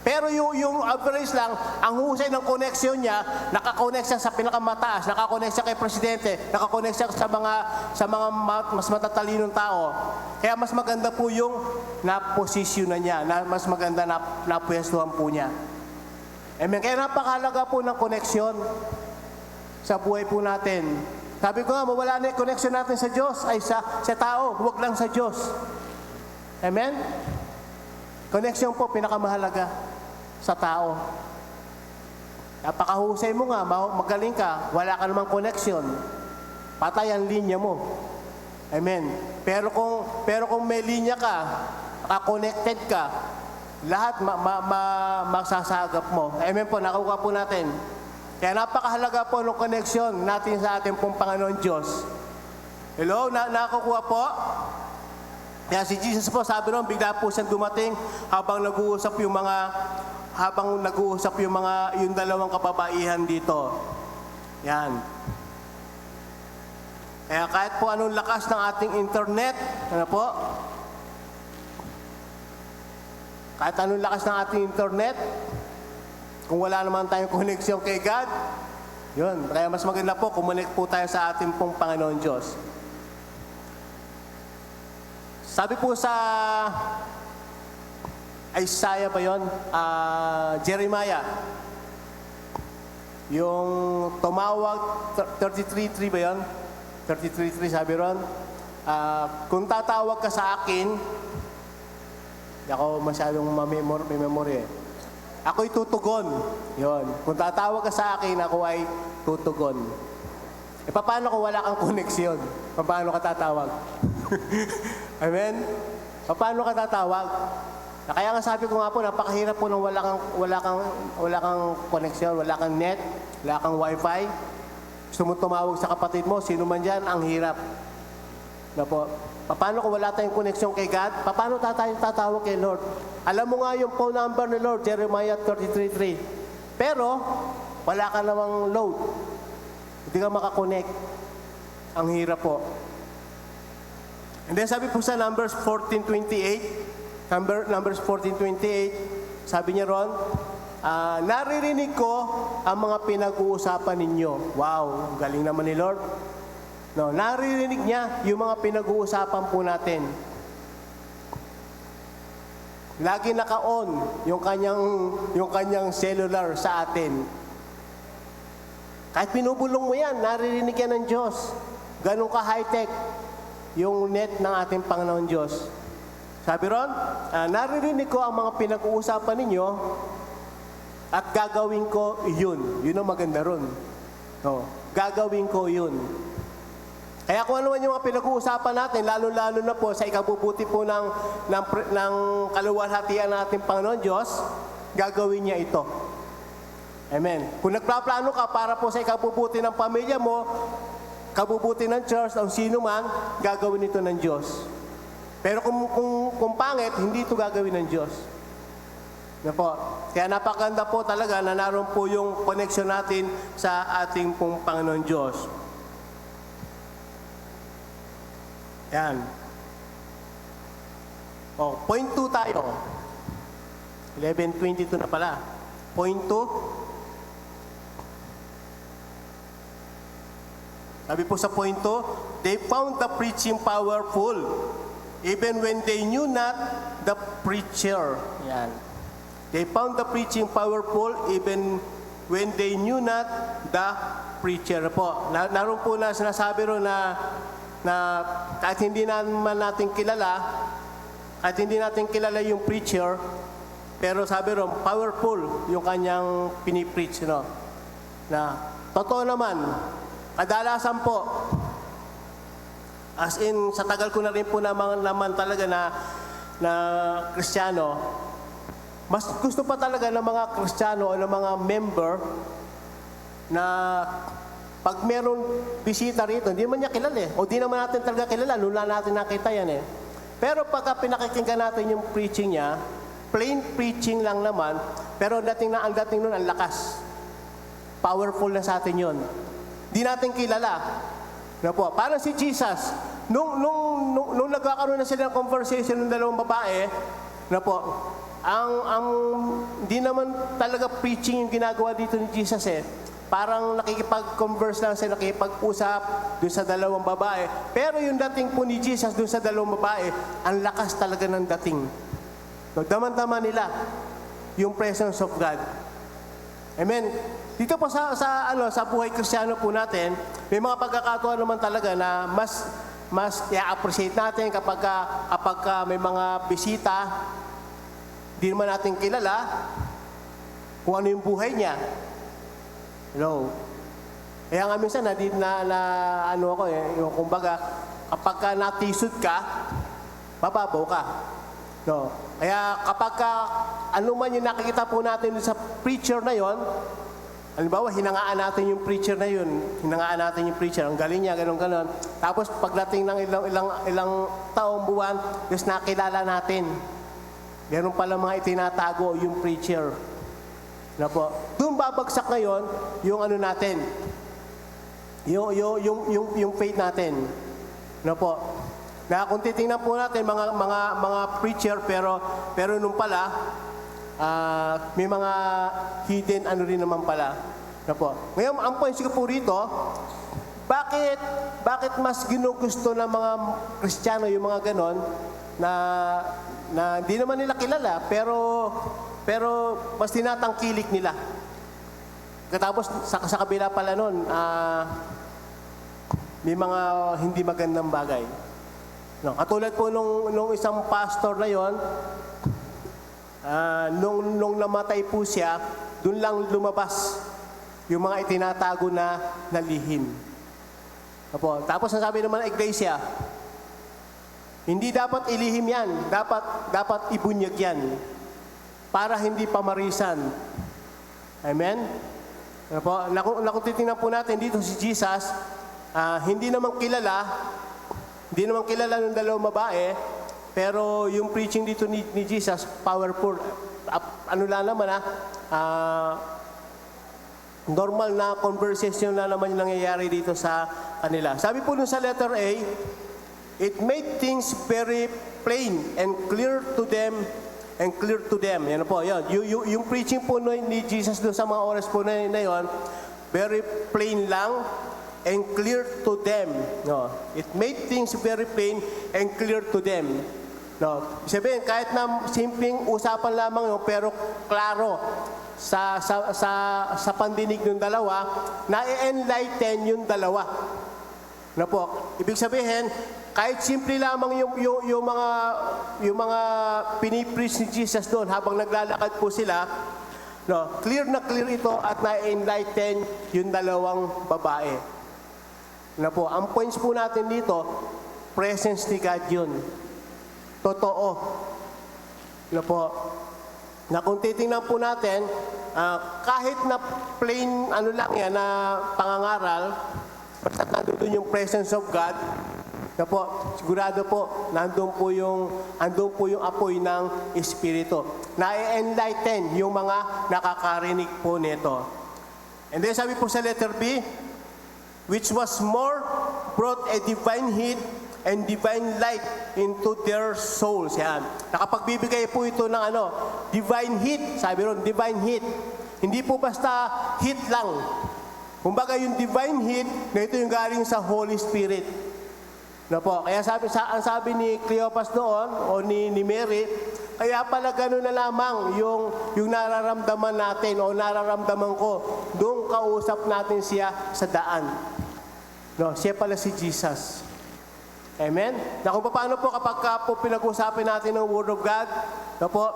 Pero yung average lang, ang husay ng koneksyon niya, nakakonect siya sa pinakamataas, nakakonect siya kay presidente, nakakonect siya sa mga mas matatalinong tao. Kaya mas maganda po yung naposisyonan niya, mas maganda na napwestuhan po niya. Amen. Kaya napakahalaga po ng koneksyon sa buhay po natin. Sabi ko nga, mawala na yung koneksyon natin sa Diyos, ay sa tao, huwag lang sa Diyos. Amen? Koneksyon po, pinakamahalaga sa tao. Napakahusay mo nga, magaling ka, wala ka namang koneksyon. Patay ang linya mo. Amen. Pero kung may linya ka, naka-connected ka, lahat magsasagap mo. Amen po, nakuha po natin. Kaya napakahalaga po ng koneksyon natin sa ating pong Panginoon Diyos. Hello, nakukuha po? Kaya si Jesus po, sabi ron, bigla po siyang dumating habang nag-uusap yung dalawang kababaihan dito. Yan. Kaya kahit po anong lakas ng ating internet, ano po? Kahit anong lakas ng ating internet, kung wala naman tayong koneksyon kay God, yun. Kaya mas maganda po, kumonek po tayo sa ating pong Panginoon Diyos. Sabi po sa Isaiah ba yun? Jeremiah. Yung tumawag, 33:3 ba yun? 33:3 sabi ron. Kung tatawag ka sa akin, hindi ako masyadong may memory eh. Ako'y tutugon. Yun. Kung tatawag ka sa akin, ako ay tutugon. E paano kung wala kang koneksyon? Paano ka tatawag? Amen? Paano ka tatawag? Kaya nga sabi ko nga po, napakahirap po nung wala kang koneksyon, wala kang net, wala kang wifi. Gusto mo tumawag sa kapatid mo, sino man dyan, ang hirap. Na po. Paano kung wala tayong koneksyon kay God? Paano tayo tatawag kay Lord? Alam mo nga yung phone number ni Lord, Jeremiah 33:3. Pero, wala ka namang load. Hindi ka makakonect. Ang hirap po. And then sabi po sa Numbers 14:28, Numbers 14:28, sabi niya ron, naririnig ko ang mga pinag-uusapan ninyo. Wow, galing naman ni Lord. No, naririnig niya yung mga pinag-uusapan po natin. Lagi naka-on yung kanyang cellular sa atin. Kahit pinubulong mo yan, naririnig yan ng Diyos. Ganun ka high-tech yung net ng ating Panginoon Diyos. Sabi ron, naririnig ko ang mga pinag-uusapan ninyo at gagawin ko yun. Yun ang maganda ron. No, gagawin ko yun. Kaya kung ano man yung mga pinag-uusapan natin, lalo-lalo na po sa ikabubuti po ng kaluwalhatian ng ating Panginoon Diyos, gagawin niya ito. Amen. Kung nagplaplano ka para po sa ikabubuti ng pamilya mo, kabubuti ng church, o sino man, gagawin ito ng Diyos. Pero kung pangit, hindi ito gagawin ng Diyos. Na po. Kaya napakaganda po talaga na naroon po yung connection natin sa ating pong Panginoon Diyos. Yan. Point 2 tayo. 11:22 na pala. Point 2. Sabi po sa point 2, they found the preaching powerful, even when they knew not the preacher. Yan. They found the preaching powerful, even when they knew not the preacher. Po. Naroon po na sinasabi ro na kahit hindi naman natin kilala, yung preacher, pero sabi ro, powerful yung kanyang pinipreach, no? Na, totoo naman, kadalasan po, as in, sa tagal ko na rin po naman talaga na Kristiyano, Mas gusto pa talaga ng mga Kristiyano o ng mga member na pag meron bisita rito, hindi man niya kilala eh. O di naman natin talaga kilala, lula natin nakita yan eh. Pero pagka pinakikinggan natin yung preaching niya, plain preaching lang naman, pero ang dating nun, ang lakas. Powerful na sa atin yun. Di natin kilala. Na po, parang si Jesus, nung nagkakaroon na sila ng conversation ng dalawang babae, na po, di naman talaga preaching yung ginagawa dito ni Jesus eh. Parang nakikipag-converse lang sila, nakikipag-usap doon sa dalawang babae. Pero yung dating po ni Jesus doon sa dalawang babae, ang lakas talaga ng dating. So, daman-daman nila yung presence of God. Amen. Dito po sa buhay Kristiyano po natin, may mga pagkakataon naman talaga na mas i-appreciate natin kapag may mga bisita, di naman natin kilala kung ano yung buhay niya. Hello. Kaya nga minsan ano ako eh, yung kumbaga kapag ka natisod ka, mababaw ka. No. Kaya kapag ano man yung nakikita po natin sa preacher na yon, halimbawa, hinangaan natin yung preacher na yun. Hinangaan natin yung preacher. Ang galing niya, ganon. Tapos, pagdating ng ilang taong buwan, just nakilala natin. Ganon pala mga itinatago yung preacher. Na po. Doon babagsak ngayon yung ano natin. Yung faith natin. Na po. Na kung titingnan po natin mga preacher, pero nung pala, may mga hidden ano rin naman pala. Na po. Ngayon, ang point ko po rito, bakit mas ginugusto ng mga Kristiyano yung mga ganon na di naman nila kilala, pero mas tinatangkilik nila. Katapos sa kabila pala nun, may mga hindi magandang bagay. No, katulad po nung isang pastor na yon, nung namatay po siya, doon lang lumabas yung mga itinatago na lihim. Apo, tapos ang sabi naman ng iglesia, hindi dapat ilihim yan, dapat ibunyag yan para hindi pamarisan. Amen? Apo, kung titingnan po natin dito si Jesus, hindi naman kilala ng dalawang babae, pero yung preaching dito ni Jesus, powerful. Ano lang naman normal na conversation na naman yung nangyayari dito sa kanila. Sabi po dun sa letter A, it made things very plain and clear to them. Yan po, yun. Yung preaching po ni Jesus doon sa mga oras po na yun, very plain lang and clear to them. No. It made things very plain and clear to them. No. Sabihin, kahit na simpleng usapan lamang yun, pero klaro sa pandinig ng dalawa, na-enlighten yung dalawa. Na po, ibig sabihin, kahit simple lamang yung mga pinipreach ni Jesus doon habang naglalakad po sila, no, clear na clear ito at na-enlighten yung dalawang babae. Na po, ang points po natin dito, presence ni God yun. Totoo. Na po, na kung titingnan po natin, kahit na plain ano lang yan na pangangaral, basta nandun yung presence of God, na po, sigurado po, andun po yung apoy ng Espiritu. Na-enlighten yung mga nakakarinig po nito. And then sabi po sa letter B, which was more, brought a divine heat and divine light into their souls. Yan. Nakapagbibigay po ito ng divine heat. Sabi ron, divine heat. Hindi po basta heat lang. Kumbaga yung divine heat, na ito yung galing sa Holy Spirit. Na po, kaya ang sabi ni Cleopas doon, o ni Mary, kaya pala gano'n na lamang yung nararamdaman natin o nararamdaman ko, doon kausap natin siya sa daan. No, siya pala si Jesus. Amen? Na kung paano po kapag po pinag-usapin natin ng Word of God, na po,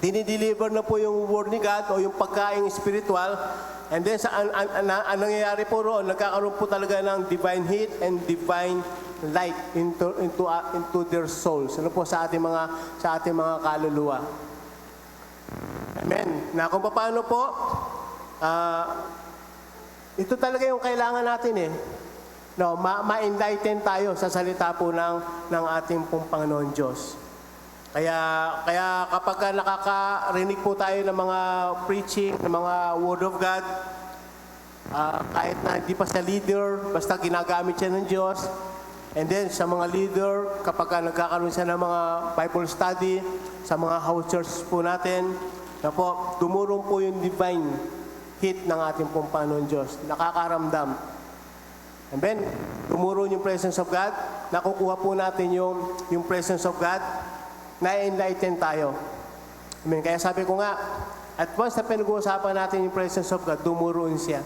dinideliver na po yung Word ni God o yung pagkaing spiritual, and then ang nangyayari po roon, nagkakaroon po talaga ng divine heat and divine light into their souls. Ano po sa ating mga kaluluwa. Amen. Na kung paano po, ito talaga yung kailangan natin eh. No, ma-enlighten tayo sa salita po ng ating pong Panginoon Diyos. Kaya kapag nakakarinig po tayo ng mga preaching, ng mga Word of God, kahit na hindi pa sa leader, basta ginagamit siya ng Diyos. And then sa mga leader, kapag nagkakaroon siya ng mga Bible study, sa mga house churches po natin, na po, dumurong po yung divine hit ng ating pong Panginoon Diyos. Nakakaramdam. And then, dumurong yung presence of God, nakukuha po natin yung presence of God, na-enlighten tayo. Amen. Kaya sabi ko nga, at once na pinag-uusapan natin yung presence of God, dumuroon siya.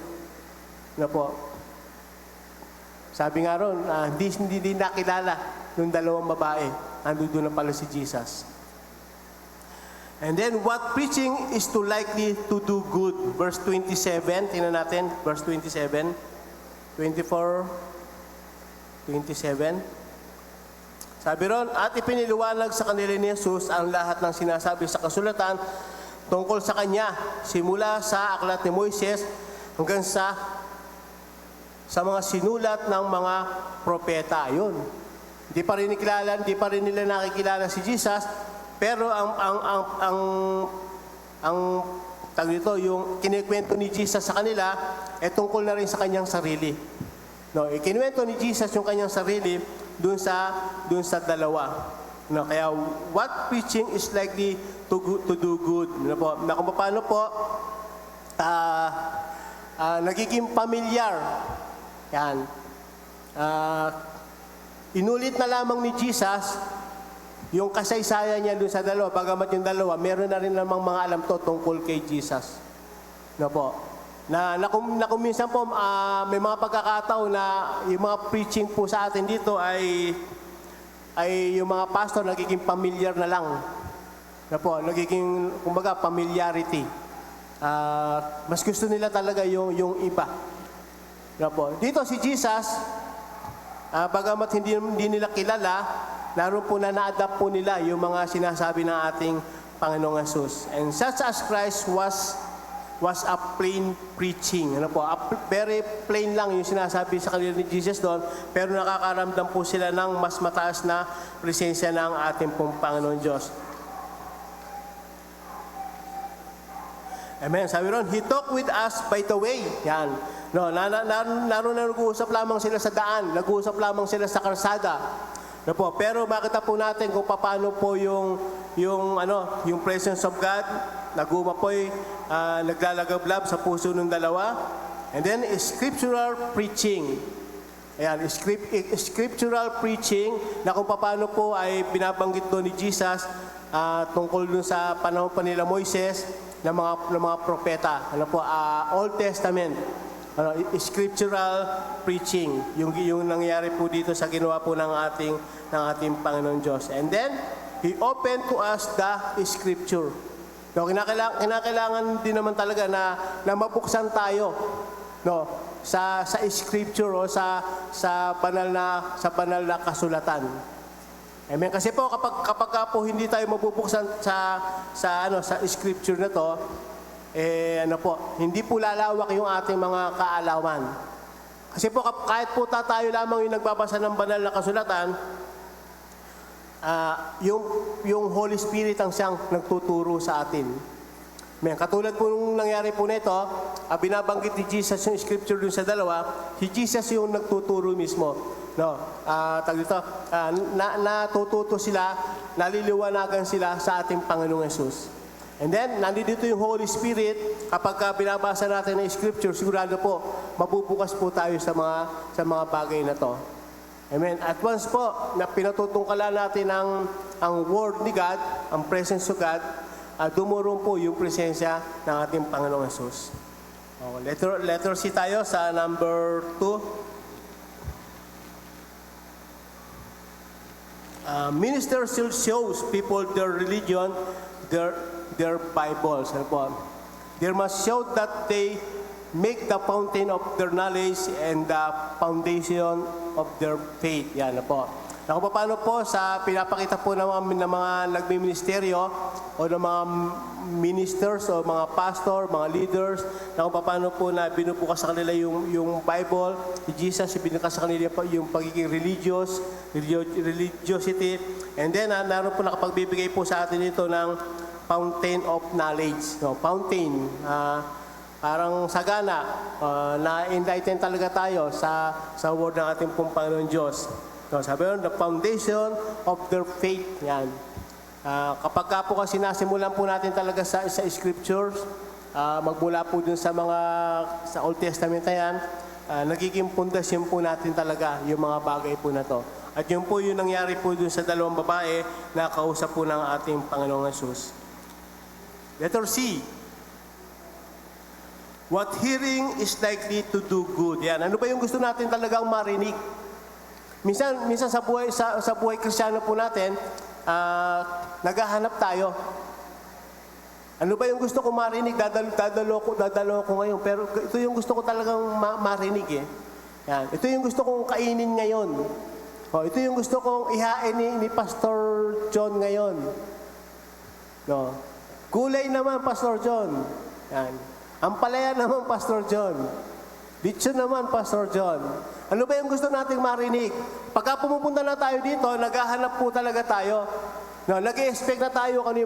Na po. Sabi nga ron, hindi nakilala ng dalawang babae. Andun na pala si Jesus. And then, what preaching is to likely to do good. Verse 27, tingnan natin, verse 27. 24, 27. Sabi ron, at ipiniliwanag sa kanila ni Jesus ang lahat ng sinasabi sa kasulatan tungkol sa Kanya, simula sa aklat ni Moises hanggang sa mga sinulat ng mga propeta. Yun. Hindi pa rin nila nakikilala si Jesus, pero ang tawag dito, yung kinikwento ni Jesus sa kanila, tungkol na rin sa kanyang sarili. No, ikinuwento ni Jesus yung kanyang sarili dun sa dalawa. No, kaya what preaching is likely to do good. No, po, na kung paano po nagiging pamilyar. Yan. Inulit na lamang ni Jesus yung kasaysayan niya doon sa dalawa, bagamat yung dalawa, meron na rin namang mga alam to tungkol kay Jesus. No po. Na kung minsan po, may mga pagkakataon na yung mga preaching po sa atin dito ay yung mga pastor nagiging familiar na lang. No po, nagiging, kumbaga, familiarity. Mas gusto nila talaga yung iba. No po. Dito si Jesus, bagamat hindi nila kilala, naroon po na na-adapt po nila yung mga sinasabi ng ating Panginoong Jesus. And such as Christ was a plain preaching. Ano po? Very plain lang yung sinasabi sa kanila ni Jesus doon, pero nakakaramdam po sila ng mas mataas na presensya ng ating pong Panginoon Diyos. Amen. Sabi ron, He talked with us by the way. Yan. No, naroon na nag-uusap lamang sila sa daan, nag-uusap lamang sila sa kalsada. No po, pero makita po natin kung paano po yung presence of God, naguma po'y naglalagablab sa puso ng dalawa. And then, scriptural preaching. Ayan, scriptural preaching na kung paano po ay binabanggit doon ni Jesus tungkol dun sa panahon pa nila Moises ng mga propeta. Ano po, Old Testament. Scriptural preaching, yung nangyari po dito sa ginawa po ng ating Panginoon Diyos. And then, He opened to us the Scripture. No, kinakailangan din naman talaga na mabuksan tayo, no, sa Scripture o sa banal na kasulatan. Amen. Kasi po kapag po hindi tayo mabubuksan sa Scripture na to, hindi po lalawak yung ating mga kaalaman. Kasi po kahit po tayo lamang yung nagbabasa ng banal na kasulatan, yung Holy Spirit ang siyang nagtuturo sa atin. Katulad po nung nangyari po nito, binabanggit ni Jesus yung scripture dun sa dalawa, si Jesus yung nagtuturo mismo. No, natututo sila, naliliwanagan sila sa ating Panginoong Yesus. And then, nandito yung Holy Spirit, kapag binabasa natin ng Scripture, sigurado po, mabubukas po tayo sa mga bagay na to. Amen. At once po, na pinatutungkalan natin ang Word ni God, ang presence of God, dumurong po yung presensya ng ating Panginoong Yesus. Letter C tayo sa number 2. Minister still shows people their religion, their Bibles. They must show that they make the fountain of their knowledge and the foundation of their faith. Yan po. Na kung paano po sa pinapakita po ng mga nagmiministeryo o ng mga ministers o mga pastor, mga leaders, na kung paano po na binubukas sa kanila yung Bible, si Jesus, binubukas sa kanila yung pagiging religiosity. And then, naroon po nakapagbibigay po sa atin ito ng fountain of knowledge. No, fountain. Parang sagana, na-enlighten talaga tayo sa word ng ating pong Panginoon Diyos. No, sabi yun, the foundation of their faith. Yan. Kapag ka po kasi nasimulan po natin talaga sa scriptures, magmula po dun sa Old Testament na yan, nagiging pundasyon po natin talaga yung mga bagay po na to. At yun po yung nangyari po dun sa dalawang babae na kausap po ng ating Panginoong Jesus. Letter C. What hearing is likely to do good. Yan. Ano ba yung gusto natin talagang marinig? Minsan sa buhay Kristiyano po natin, naghahanap tayo. Ano ba yung gusto ko marinig? Dadalo ko ngayon. Pero ito yung gusto ko talagang marinig eh. Yan. Ito yung gusto kong kainin ngayon. Ito yung gusto kong ihain ni Pastor John ngayon. No. Gulay naman, Pastor John. Yan. Ampalaya naman, Pastor John. Lechon naman, Pastor John. Ano ba yung gusto nating marinig? Pagka pumupunta na tayo dito, naghahanap po talaga tayo. No, nag-i-expect na tayo kung ano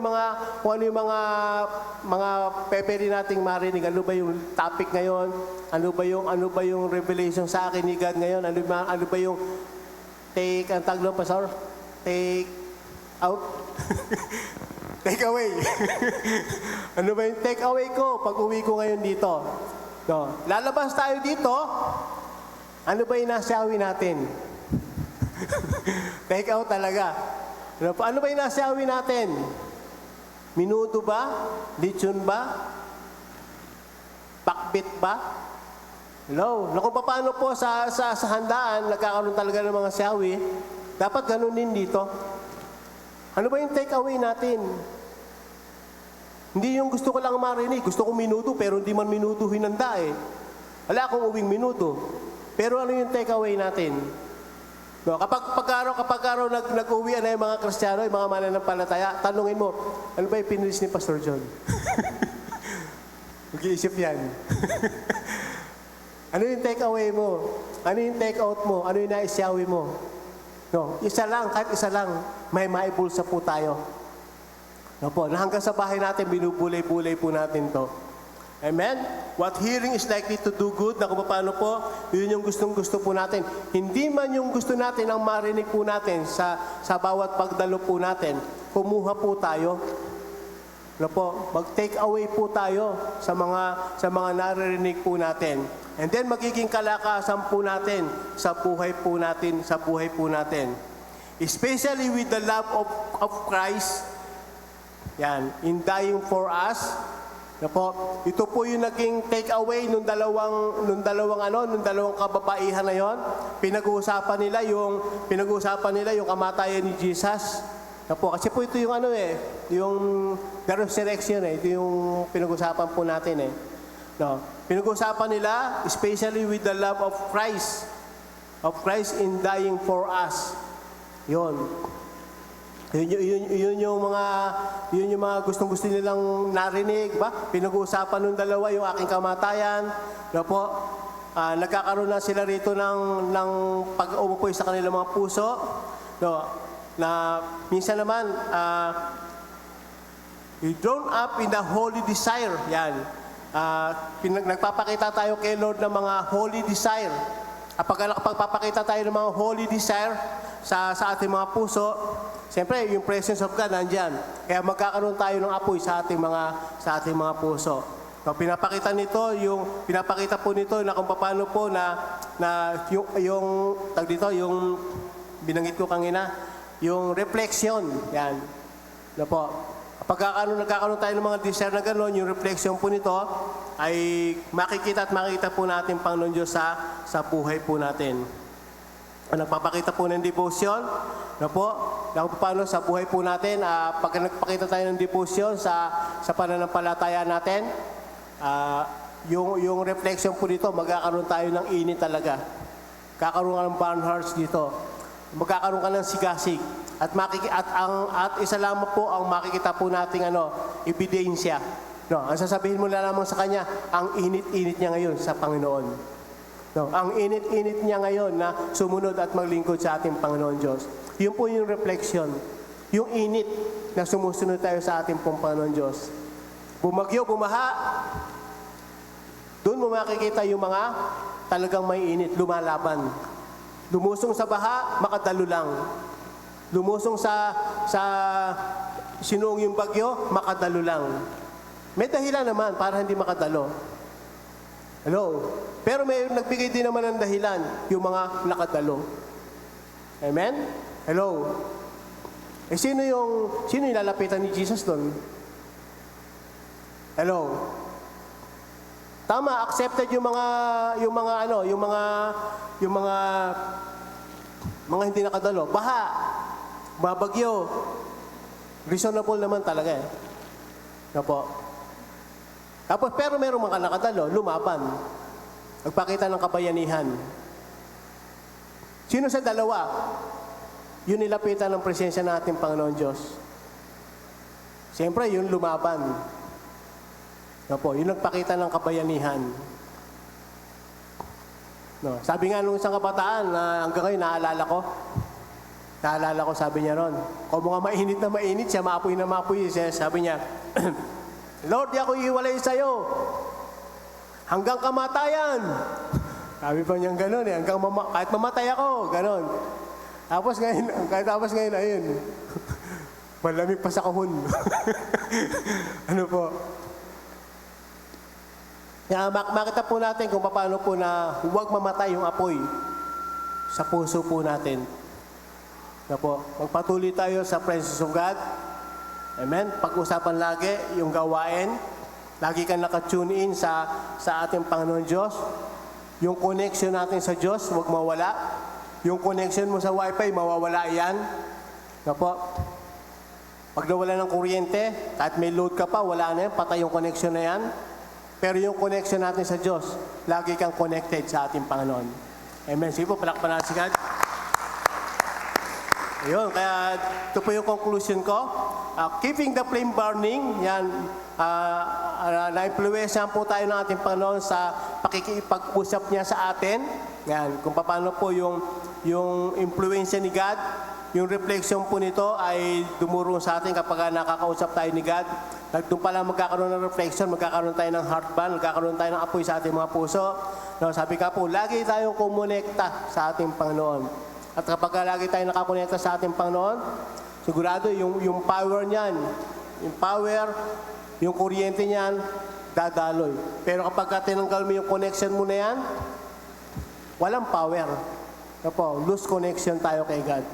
yung mga peperi nating marinig. Ano ba yung topic ngayon? Ano ba yung revelation sa akin ni God ngayon? Ano ba yung ang taglo, Pastor? Take out? Take away. Ano ba yung take away ko pag uwi ko ngayon dito? No, lalabas tayo dito. Ano ba yung nasawi natin? Take out talaga. Ano ba yung nasawi natin? Minuto ba? Lechon ba? Pakbit ba? Hello? Kung paano po sa handaan, nagkakaroon talaga ng mga sawi, dapat ganun din dito. Ano ba yung take away natin? Hindi yung gusto ko lang marinig. Gusto ko minuto, pero hindi man minuto hinanda eh. Wala akong uwing minuto. Pero ano yung take away natin? No, kapag araw nag-uwi na yung mga Kristiyano, yung mga mananampalataya, tanungin mo, ano ba yung pinilis ni Pastor John? Mag-iisip yan. Ano yung take away mo? Ano yung take out mo? Ano yung naisyawi mo? No, isa lang, kahit isa lang, may maibulsa po tayo. No po, na hanggang sa bahay natin, binubulay-bulay po natin to. Amen? What hearing is likely to do good, na kung paano po, yun yung gustong-gusto po natin. Hindi man yung gusto natin ang marinig po natin sa bawat pagdalo po natin, kumuha po tayo. No po, mag-take away po tayo sa mga naririnig po natin. And then magiging kalakasan po natin sa buhay po natin. Especially with the love of Christ, yan, in dying for us. Na po, ito po yung naging take away nung dalawang kababaihan na yon. Pinag-uusapan nila yung kamatayan ni Jesus. Na po, kasi po ito yung yung the resurrection ito yung pinag-uusapan po natin eh. No, pinag-uusapan nila especially with the love of Christ in dying for us. Yun yung mga gustong-gusto nilang narinig, ba? Pinag-uusapan nung dalawa yung aking kamatayan. No po, nagkakaroon na sila rito ng pag-umupoy sa kanilang mga puso. No, na minsan naman you drawn up in the holy desire. Yan. Nagpapakita tayo kay Lord ng mga holy desire. Kapag pagpapakita tayo ng mga holy desire sa ating mga puso, siyempre, yung presence of God nandyan. Kaya magkakaroon tayo ng apoy sa ating mga puso. So, pinapakita po nito na kung paano po yung binanggit ko kanina, yung reflection. Yan. Na po. Kapag nagkakaroon tayo ng mga desire na gano'n, yung reflection po nito ay makikita po natin Panginoon Diyos sa buhay po natin. Nagpapakita po ng devotion, na po, na paano sa buhay po natin, pag nagpakita tayo ng devotion sa pananampalataya natin, yung reflection po dito, magkakaroon tayo ng init talaga. Kakaroon ng burn hearts dito. magkakaroon ka ng sigasig. At isa lamang po ang makikita po nating ebidensya. No, ang sasabihin mo na lamang sa kanya, ang init-init niya ngayon sa Panginoon. No, ang init-init niya ngayon na sumunod at maglingkod sa ating Panginoon Diyos. Yun po yung reflection. Yung init na sumusunod tayo sa ating pong Panginoon Diyos. Bumagyo, bumaha, doon mo makikita yung mga talagang may init, lumalaban. Lumusong sa baha, makadalo lang. Lumusong sa sinuong yung bagyo, makadalo lang. May dahilan naman para hindi makadalo. Hello? Pero may nagbigay din naman ng dahilan, yung mga nakadalo. Amen? Hello? Sino yung lalapitan ni Jesus doon? Hello? Tama, accepted yung mga hindi nakadalo. Baha, babagyo. Reasonable naman talaga eh. Na po. Tapos, pero merong mga nakadalo, lumaban. Nagpakita ng kabayanihan. Sino sa dalawa? Yun nilapitan ng presensya ng ating Panginoon Diyos. Siyempre, yun lumaban. Na po, yun nagpakita ng kabayanihan. No, sabi nga nung isang kabataan na hanggang ngayon naalala ko, sabi niya ron, kung mga mainit na mainit siya, maapoy na maapoy siya, sabi niya, Lord, di ako iiwalay sa'yo. Hanggang kamatayan. Sabi pa niyang gano'n eh, kahit mamatay ako, gano'n. Tapos ngayon, ayun. Malamig pa sa kahon. Ano po? Makita po natin kung paano po na huwag mamatay yung apoy sa puso po natin. Na po, magpatuloy tayo sa presence of God. Amen? Pag-usapan lagi yung gawain. Lagi kang nakatune in sa ating Panginoon Diyos. Yung connection natin sa Diyos, huwag mawala. Yung connection mo sa wifi, mawawala yan. Na po, pag nawala ng kuryente, kahit may load ka pa, wala na yan, patay yung connection na yan. Pero yung connection natin sa Diyos, lagi kang connected sa ating Panginoon. Amen. Sige po, palakpakan natin si God. Ayun, kaya ito po yung conclusion ko. Keeping the flame burning, yan, na-influensyahan po tayo ng ating Panginoon sa pakikipag-usap niya sa atin. Yan, kung paano po yung influensya ni God, yung reflection po nito ay dumurong sa atin kapag nakakausap tayo ni God. Doon pala magkakaroon ng reflection, magkakaroon tayo ng heart band, magkakaroon tayo ng apoy sa ating mga puso. No, sabi ka po, lagi tayong kumonekta sa ating Panginoon. At kapag lagi tayo nakakonekta sa ating Panginoon, sigurado yung power niyan, yung kuryente niyan, dadaloy. Pero kapag tinanggal mo yung connection mo na yan, walang power. Opo, lose connection tayo kay God.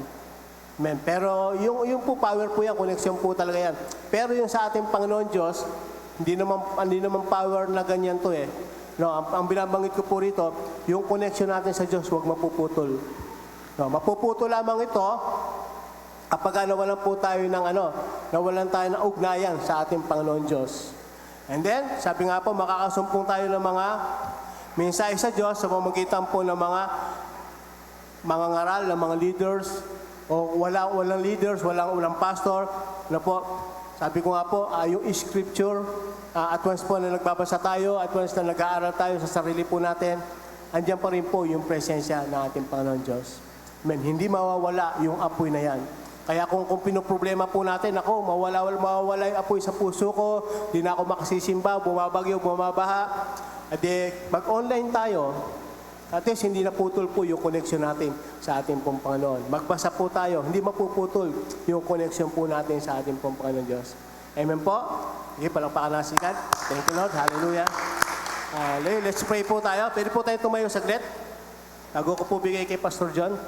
Amen. Pero yung po power po yan, connection po talaga yan. Pero yung sa ating Panginoon Diyos, hindi naman power na ganyan to eh. No, ang binabanggit ko po rito, yung connection natin sa Diyos, huwag mapuputol. No, mapuputol lamang ito kapag nawalan po tayo ng nawalan tayo ng ugnayan sa ating Panginoon Diyos. And then, sabi nga po, makakasumpong tayo ng mga mensahe sa Diyos sa pamamagitan po ng mga ngaral, ng mga leaders, o walang leaders, walang pastor, na po, sabi ko nga po, yung scripture, at once po na nagbabasa tayo, at once na nag-aaral tayo sa sarili po natin, andyan pa rin po yung presensya ng ating Panginoon Diyos. Amen. Hindi mawawala yung apoy na yan. Kaya kung pinoproblema po natin, ako, mawawala yung apoy sa puso ko, di na ako makasisimba, bumabagyo, bumabaha, at mag-online tayo, at least hindi naputol po yung connection natin sa ating pong Panginoon. Magbasa po tayo, hindi mapuputol yung connection po natin sa ating pong Panginoon Diyos. Amen po? Sige, palakpakan na si God. Thank you, Lord. Hallelujah. Let's pray po tayo. Pwede po tayo tumayo saglit. Bago ko po bigay kay Pastor John.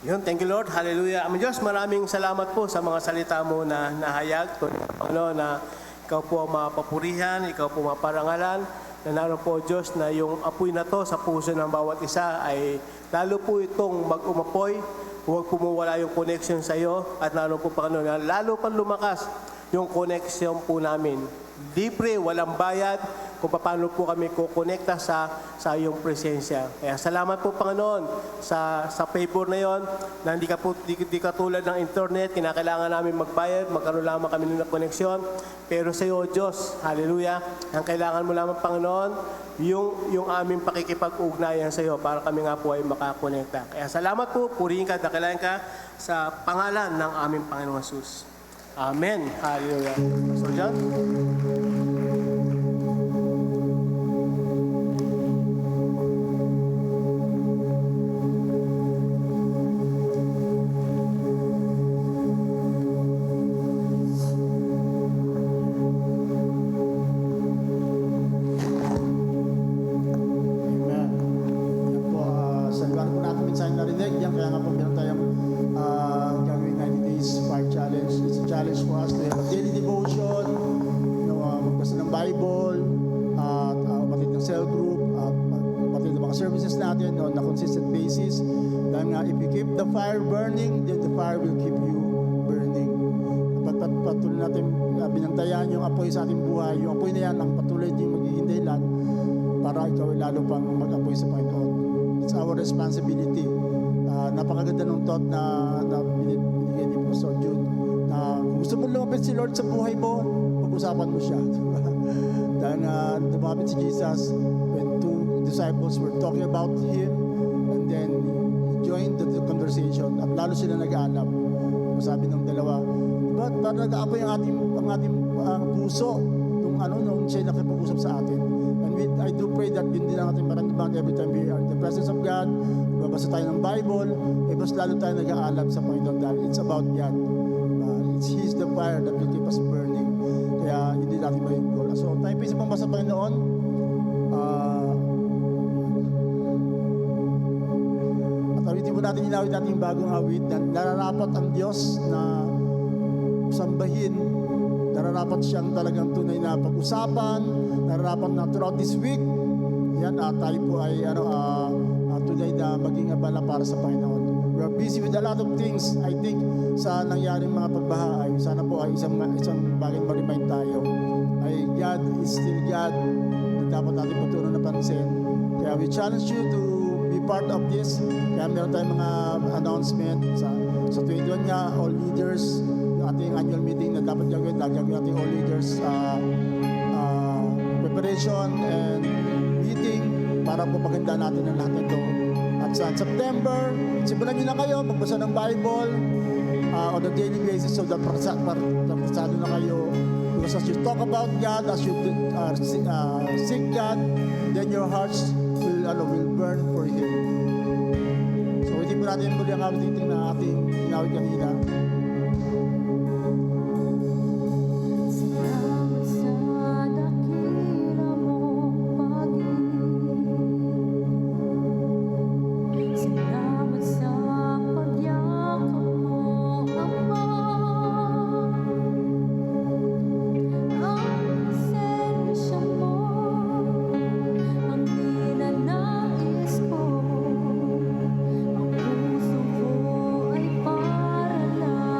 Yun, thank you, Lord. Hallelujah. Aming Diyos, maraming salamat po sa mga salita mo na nahayag. Na ikaw po mapapurihan, ikaw po maparangalan. Na naroon po, Diyos, na yung apoy na to sa puso ng bawat isa ay lalo po itong mag-umapoy. Huwag po mawala yung connection sa iyo. At naroon po, Panginoon, na lalo pa lumakas yung connection po namin. Libre, walang bayad. kung paano po kami kukonekta sa iyong presensya. Kaya salamat po, Panginoon, sa favor na yon, na hindi katulad ng internet, kinakailangan namin magbayad, magkaroon lamang kami ng koneksyon. Pero sa iyo, Diyos, hallelujah, ang kailangan mo lamang, Panginoon, yung aming pakikipag-ugnayan sa iyo para kami nga po ay makakonekta. Kaya salamat po, purihin ka, dakilain ka sa pangalan ng aming Panginoon Jesus. Amen. Hallelujah. Pastor John? Amen. Yan po, sa lugar po natin minsan narinig, yan kaya nga po meron tayong gagawin 90 days fire challenge. It's a challenge for us to have a daily devotion, magbasa ng Bible, at umatid ng cell group, umatid ng mga services natin on a consistent basis. Dahil nga, if you keep the fire burning, then the fire will keep you burning. Patuloy natin binantayan yung apoy sa ating buhay. Yung apoy na yan, ang patuloy din magiging dahilan para ikaw ay lalo pang mag-apoy sa Panginoon. It's our responsibility. Napakaganda ng thought na binigay ni Pastor Jude, na kung gusto mo lumapit si Lord sa buhay mo, pag-usapan mo siya. Dahil lumapit si Jesus when two disciples were talking about Him, and then He joined the conversation at lalo sila nag-aalap. Sabi ng dalawa, ba't nag-aapoy ang ating puso nung siya nakipag-usap sa atin. And I do pray that yun din ang ating maramdaman every time we are in the presence of God, babasa tayo ng Bible, mas lalo tayo nag-aalab sa Panginoon dahil it's about God. He's the fire that will keep us burning. Kaya hindi natin ma-ignore. So tayo pa isang basa Panginoon. At awitin po natin, inawit natin yung bagong awit na nararapat ang Diyos na sambahin. Nararapat siyang talagang tunay na pag-usapan. Nararapat na throughout this week, yan, tayo po ay tunay na maging abala para sa Panginoon. We are busy with a lot of things. I think sa nangyaring mga pagbaha ay sana po ay isang bagay ma-remind tayo ay God is still God na dapat natin patuloy na pansin. Kaya we challenge you to be part of this. Kaya meron tayong mga announcement sa 21 nga, all leaders, yung ating annual meeting na dapat gagawin natin all leaders preparation and meeting para po maganda natin ang lahat ito. At sa September, simulan nyo na kayo, magbasa ng Bible on a daily basis so that prasado na kayo. Because as you talk about God, as you seek God, then your hearts will burn for Him. So, hindi po natin muli ang awitin na ating inawit kanina. Ang puso ko ay para lang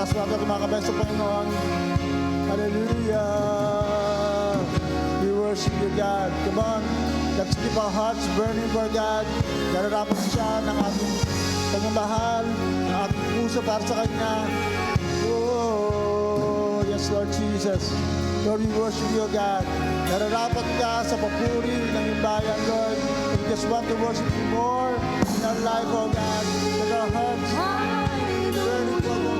Taas mo natin mga kamay sa Panginoon. Hallelujah. We worship you, God. Come on. Let's keep our hearts burning for God. Nararapat siya ng ating pagmamahal, ng ating puso para sa Kanya. Oh, yes, Lord Jesus. Lord, we worship you, God. Nararapat ka sa papuri ng iyong bayan, Lord. We just want to worship you more in our life, oh God. Let our hearts burning for you.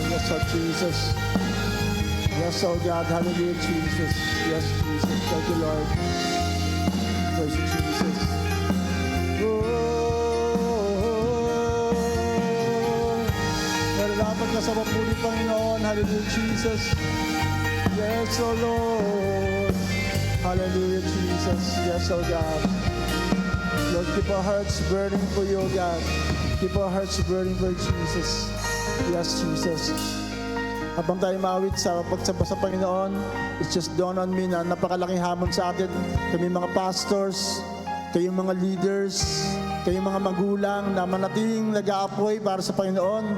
Yes, oh Jesus. Yes, oh God. Hallelujah, Jesus. Yes, Jesus. Thank you, Lord. Praise you, Jesus. Nararapat ka sa papuri, Panginoon. Hallelujah, Jesus. Yes, oh Lord. Hallelujah, Jesus. Yes, oh God. Lord, keep our hearts burning for you, oh God. Keep our hearts burning for Jesus. Yes, Jesus. Habang tayo maawit sa pagsamba sa Panginoon, it's just dawned on me na napakalaking hamon sa atin. Kami mga pastors, kayong mga leaders, kayong mga magulang na manatiling nag-aapoy para sa Panginoon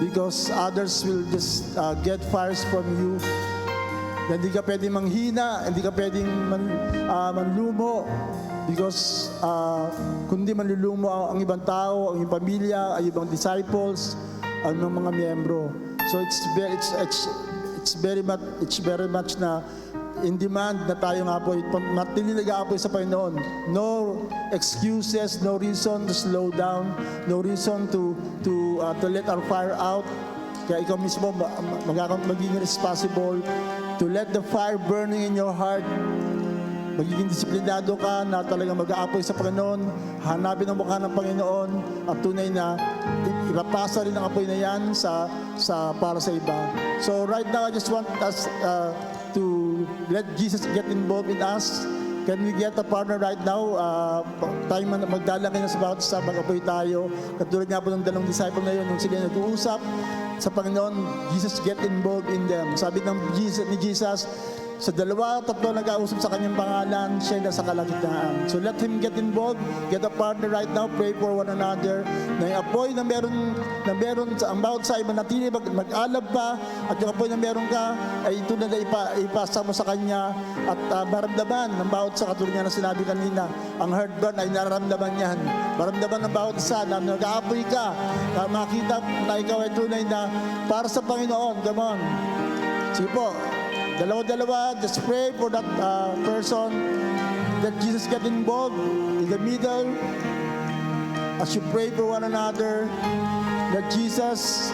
because others will just get fires from you. Na hindi ka pwedeng manghina, hindi ka pwedeng manlumo because kundi manlulumo ang ibang tao, ang ibang pamilya, ang ibang disciples, ang mga miyembro. So it's very much na in demand na tayo nga po matili nag-aapoy sa Panginoon. No excuses, no reason to slow down, no reason to let our fire out. Kaya ikaw mismo magiging responsible to let the fire burning in your heart. Magiging disiplinado ka na talagang mag-aapoy sa Panginoon, hanapin ang mukha ng Panginoon at tunay na ipapasa rin ang apoy na yan para sa iba. So right now, I just want us to let Jesus get involved in us. Can we get a partner right now? Tayo magdalangin sa bawat isa, mag-apoy tayo. Katulad nga po ng dalawang disciple na yun, nung sila nag-uusap sa Panginoon, Jesus get involved in them. Sabi ni Jesus, sa dalawa, tatlo nag-ausap sa kanyang pangalan, siya na sa kalagitnaan. So let him get involved, get a partner right now, pray for one another. Na yung apoy na meron sa ang bawat sa iba, natili mag-alab pa, at yung apoy na meron ka, ay ito na ipasa mo sa kanya, at maramdaman ng bawat sa katulad nga na sinabi kanina, ang heartburn ay nararamdaman yan. Maramdaman ng bawat isa na nag-aapoy ka, na makita na ikaw ay tunay na para sa Panginoon. Come on. Sige po. Dalawa-dalawa, just pray for that person. Let Jesus get involved in the middle. As you pray for one another, let Jesus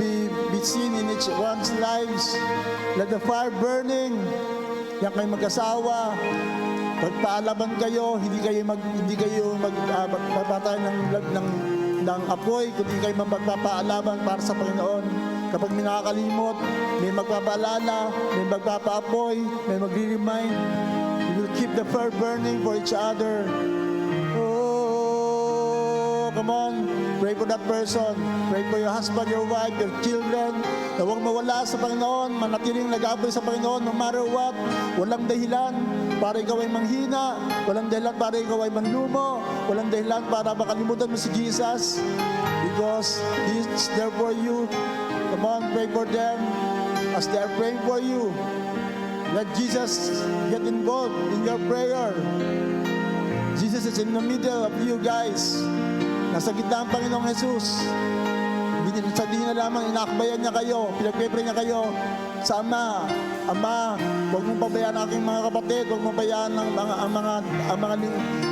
be seen in each one's lives. Let the fire burning yan kayo mag-asawa, pagpaalaman kayo, hindi kayo magpapatay ng apoy, kundi kayo magpapaalaman para sa Panginoon. Kapag may nakakalimot, may magpapaalala, may magpapaapoy, may magre-remind. You will keep the fire burning for each other. Oh, come on. Pray for that person. Pray for your husband, your wife, your children. Na huwag mawala sa Panginoon, manatiling nag-aapoy sa Panginoon no matter what. Walang dahilan para ikaw ay manghina. Walang dahilan para ikaw ay manlumo. Walang dahilan para makalimutan mo si Jesus. Because He is there for you. Come on, pray for them as they are praying for you. Let Jesus get involved in your prayer. Jesus is in the middle of you guys. Nasa gitna ang Panginoong Jesus. Hindi na lamang inakbayan niya kayo, pinagpipray niya kayo sa Ama. Ama, huwag mong pabayaan ang aking mga kapatid, huwag mong pabayaan ang mga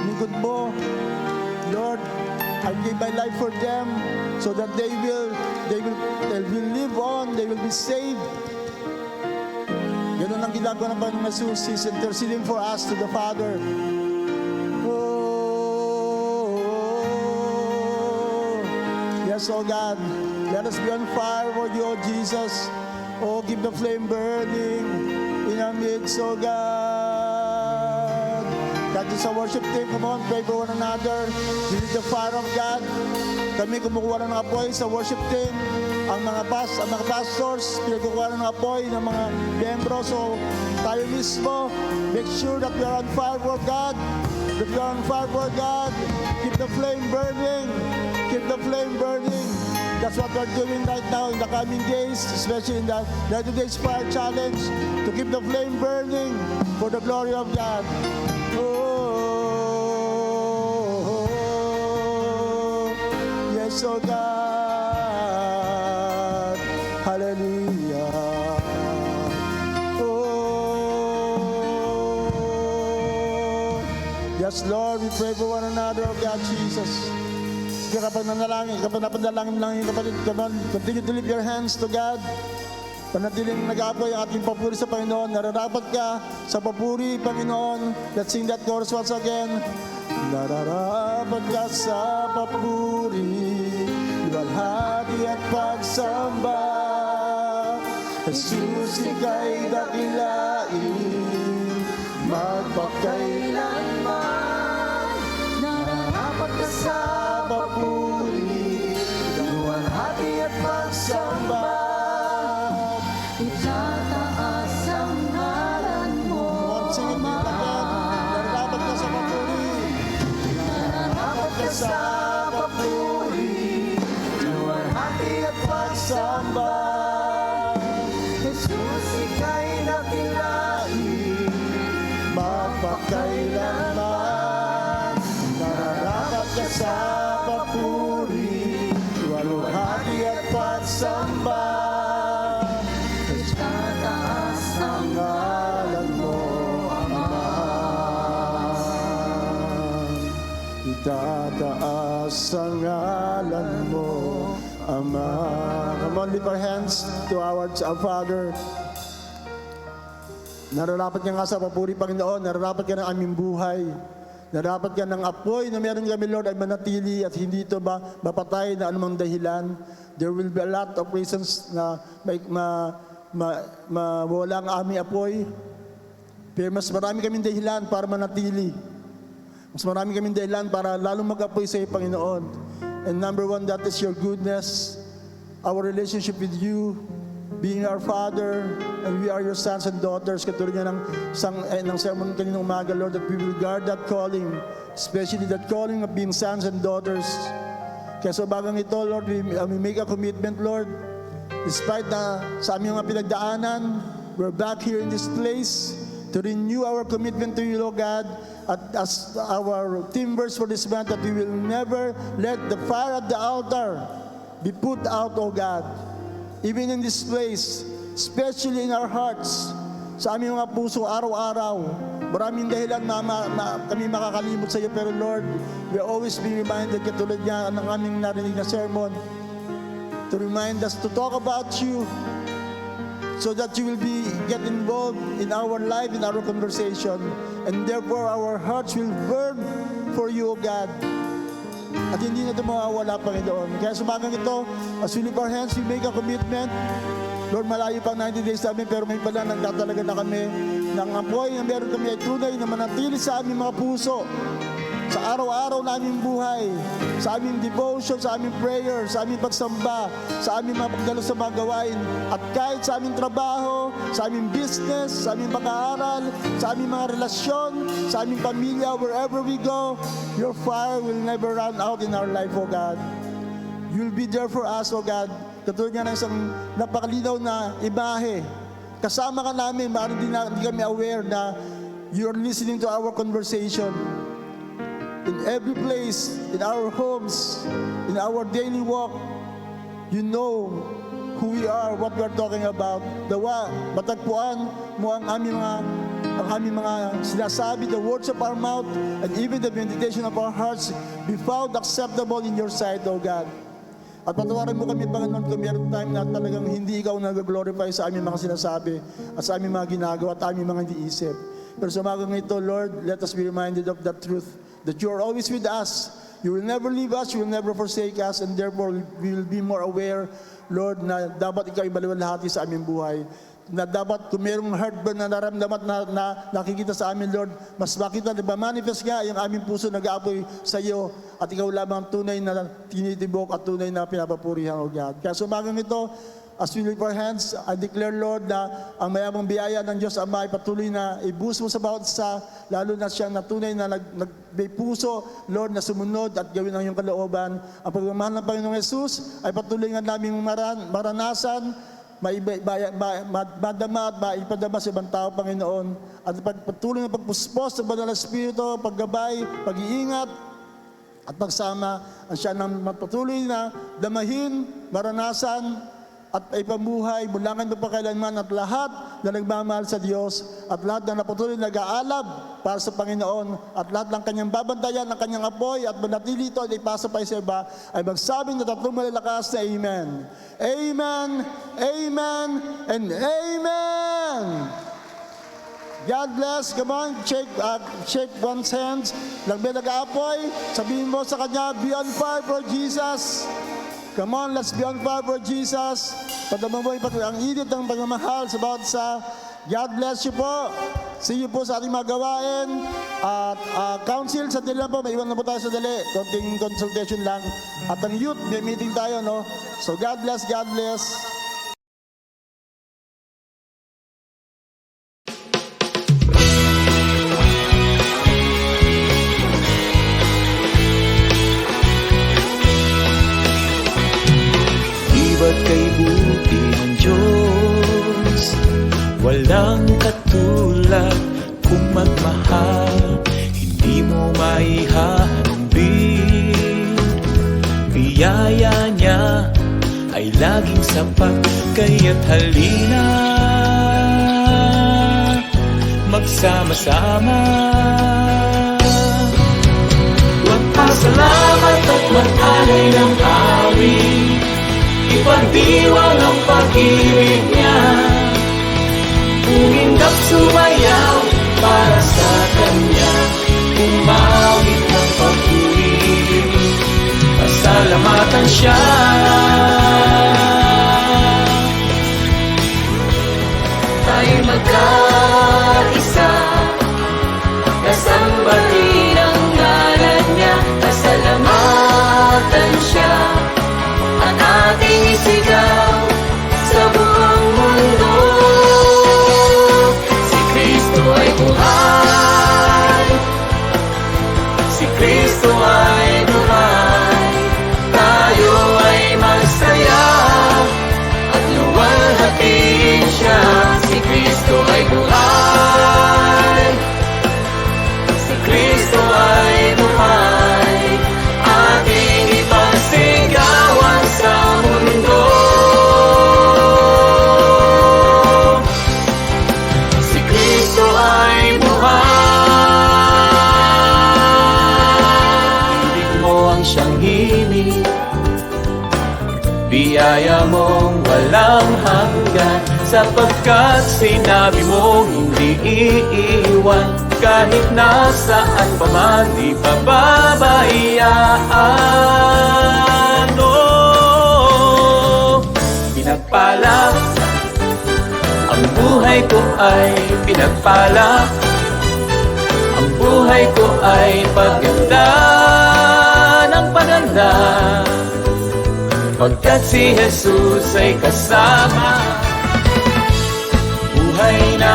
lingkod mo. Lord, I give my life for them so that they will live on, they will be saved. Ganun ang ginagawa ng Panginoong Jesus. He's interceding for us to the Father. Yes, oh God, let us be on fire for you, oh Jesus. Oh, keep the flame burning in our midst, oh God. God, sa worship team, come on, pray for one another. We need the fire of God. Kami kumukuha ng apoy sa worship team. Ang mga pastors, pinagkukuha ng apoy ng mga membro. So, tayo mismo, make sure that we are on fire for God. That we are on fire for God. Keep the flame burning. Keep the flame burning. That's what we're doing right now in the coming days, especially in the 90 Days Fire Challenge, to keep the flame burning for the glory of God. Oh, yes, oh God. Hallelujah. Oh, yes, Lord, we pray for one another, oh God, Jesus. Kapag napanalangin lang yung kapatid, continue to lift your hands to God. Panatiling nag-aapoy ang ating papuri sa Panginoon. Nararapat ka sa papuri, Panginoon. Let's sing that chorus once again. Nararapat ka sa papuri, luwalhati at pagsamba. Jesus, ika'y dakilain, magpakailanman. Nararapat ka sa papuri, luwalhati at pagsamba. Itataas ang ngalan mo, Ama. Nararapat ka sa papuri, Nararapat ka sa papuri, luwalhati at pagsamba. Jesus, ika'y dakilain, magpakailanman. Nararapat ka sa papuri, luwalhati at pagsamba. itataas ang Ngalan mo, Ama. Itataas ang ngalan mo, Ama. Come on, lift our hands towards our Father. Nararapat ka nga sa papuri, Panginoon. Nararapat ka ng aming buhay. Nararapat ka ng apoy na meron kami, Lord, ay manatili at hindi ito mapatay na anumang dahilan. There will be a lot of reasons na mawala ang aming apoy. Pero mas marami kaming dahilan para manatili. Mas marami kaming dahilan para lalong mag-apoy sa iyo, Panginoon. And number one, that is your goodness, our relationship with you, being our Father, and we are your sons and daughters. Katulad nga ng sermon kaninang umaga, Lord, that we will guard that calling, especially that calling of being sons and daughters. Kaya sa bagang ito, Lord, we make a commitment, Lord. Despite na sa aming mga pinagdaanan, we're back here in this place to renew our commitment to you, Lord God, at as our theme verse for this month, that we will never let the fire at the altar be put out, O God. Even in this place, especially in our hearts, sa aming mga puso araw-araw, maraming dahilan na kami makakalimot sa iyo, pero Lord, we always be reminded, katulad niya ng aming narinig na sermon, to remind us to talk about you, so that you will get involved in our life, in our conversation, and therefore our hearts will burn for you, O God. At hindi na ito mawawala, Panginoon. Kaya sa umagang ito, as we lift our hands, we make a commitment. Lord, malayo pang 90 days namin, pero may pala nagtatalaga na kami ng apoy na meron kami ay tunay na manatili sa aming mga puso, sa araw-araw na aming buhay, sa aming devotion, sa aming prayer, sa aming pagsamba, sa aming mga pagdalo sa mga gawain, at kahit sa aming trabaho, sa aming business, sa aming pag-aaral, sa aming mga relasyon, sa aming pamilya, wherever we go, your fire will never run out in our life, O God. You'll be there for us, O God. Katulad nga ng isang napakalinaw na imahe. Kasama ka namin, maaaring hindi kami aware na you're listening to our conversation. In every place, in our homes, in our daily walk, you know who we are, what we are talking about. Dawa, matagpuan mo ang aming mga sinasabi, the words of our mouth, and even the meditation of our hearts be found acceptable in your sight, O God. At patawarin mo kami, Panginoon, kung meron time na talagang hindi ikaw nag-glorify sa aming mga sinasabi at sa aming mga ginagawa at aming mga iniisip. Pero sa umagang ito, Lord, let us be reminded of that truth, that you are always with us. You will never leave us, you will never forsake us, and therefore we will be more aware, Lord, na dapat ikaw ibaliwalhati sa aming buhay. Na dapat kung mayroong heartburn na naramdaman na nakikita sa amin, Lord, mas makita na manifest nga yung aming puso nag-aapoy sa iyo at ikaw lamang tunay na tinitibok at tunay na pinapapurihan, O God. Kaya sa umagang ito, as we lift our hands, I declare, Lord, na ang mayamang biyaya ng Diyos Ama ay patuloy na ibuhos mo sa bawat isa, lalo na siyang na tunay na may puso, Lord, na sumunod at gawin ang iyong kalooban. Ang pagmamahal ng Panginoong Jesus ay patuloy nga naming maranasan, madama at maipadama sa ibang tao, Panginoon. At patuloy na pagpuspos sa Banal na Espiritu, paggabay, pag-iingat, at pagsama, ang siya nang patuloy na damahin, maranasan, at ipamuhay mula ngayon pa kailanman, at lahat na nagmamahal sa Diyos at lahat na napatuloy nag-aalab para sa Panginoon at lahat ng kanyang babantayan, ng kanyang apoy at manatili ito at ipasa pa sa iba ay magsabing na tatlong malalakas na Amen. Amen, Amen, and Amen. God bless. Come on, shake one's hands. Lang may nag-aapoy, sabihin mo sa kanya, be on fire for Jesus. Come on, let's be on fire for Jesus. Padama mo ang init ng pagmamahal sa bawat isa. God bless you po. See you po sa ating mga gawain. At council, sa dali lang po, may iwan na po tayo sa dali. Konting consultation lang. At ang youth, may meeting tayo, no? So God bless, God bless. Ba't kay buti ng Diyos? Walang katulad kung magmahal, hindi mo maihahambing. Biyaya niya ay laging sapat, kaya't halina magsama-sama. Magpasalamat at mag-alay ng awit, ipagdiwang ang pag-ibig niya. Umindap sumayaw para sa Kanya, umawit ng pag-ibig, pasalamatan siya. Tayo magkaisa, kasambahin ang ngalan niya, pasalamatan siya. At ating isigaw sa buong mundo, si Kristo ay buhay, si Kristo ay buhay, tayo ay biyaya mong walang hanggan, sapagkat sinabi mong hindi iiwan, kahit nasaan pa man di pababayaan. Oh, pinagpala, ang buhay ko ay pinagpala, ang buhay ko ay paganda ng paganda, pagkat si Jesus ay kasama. Buhay na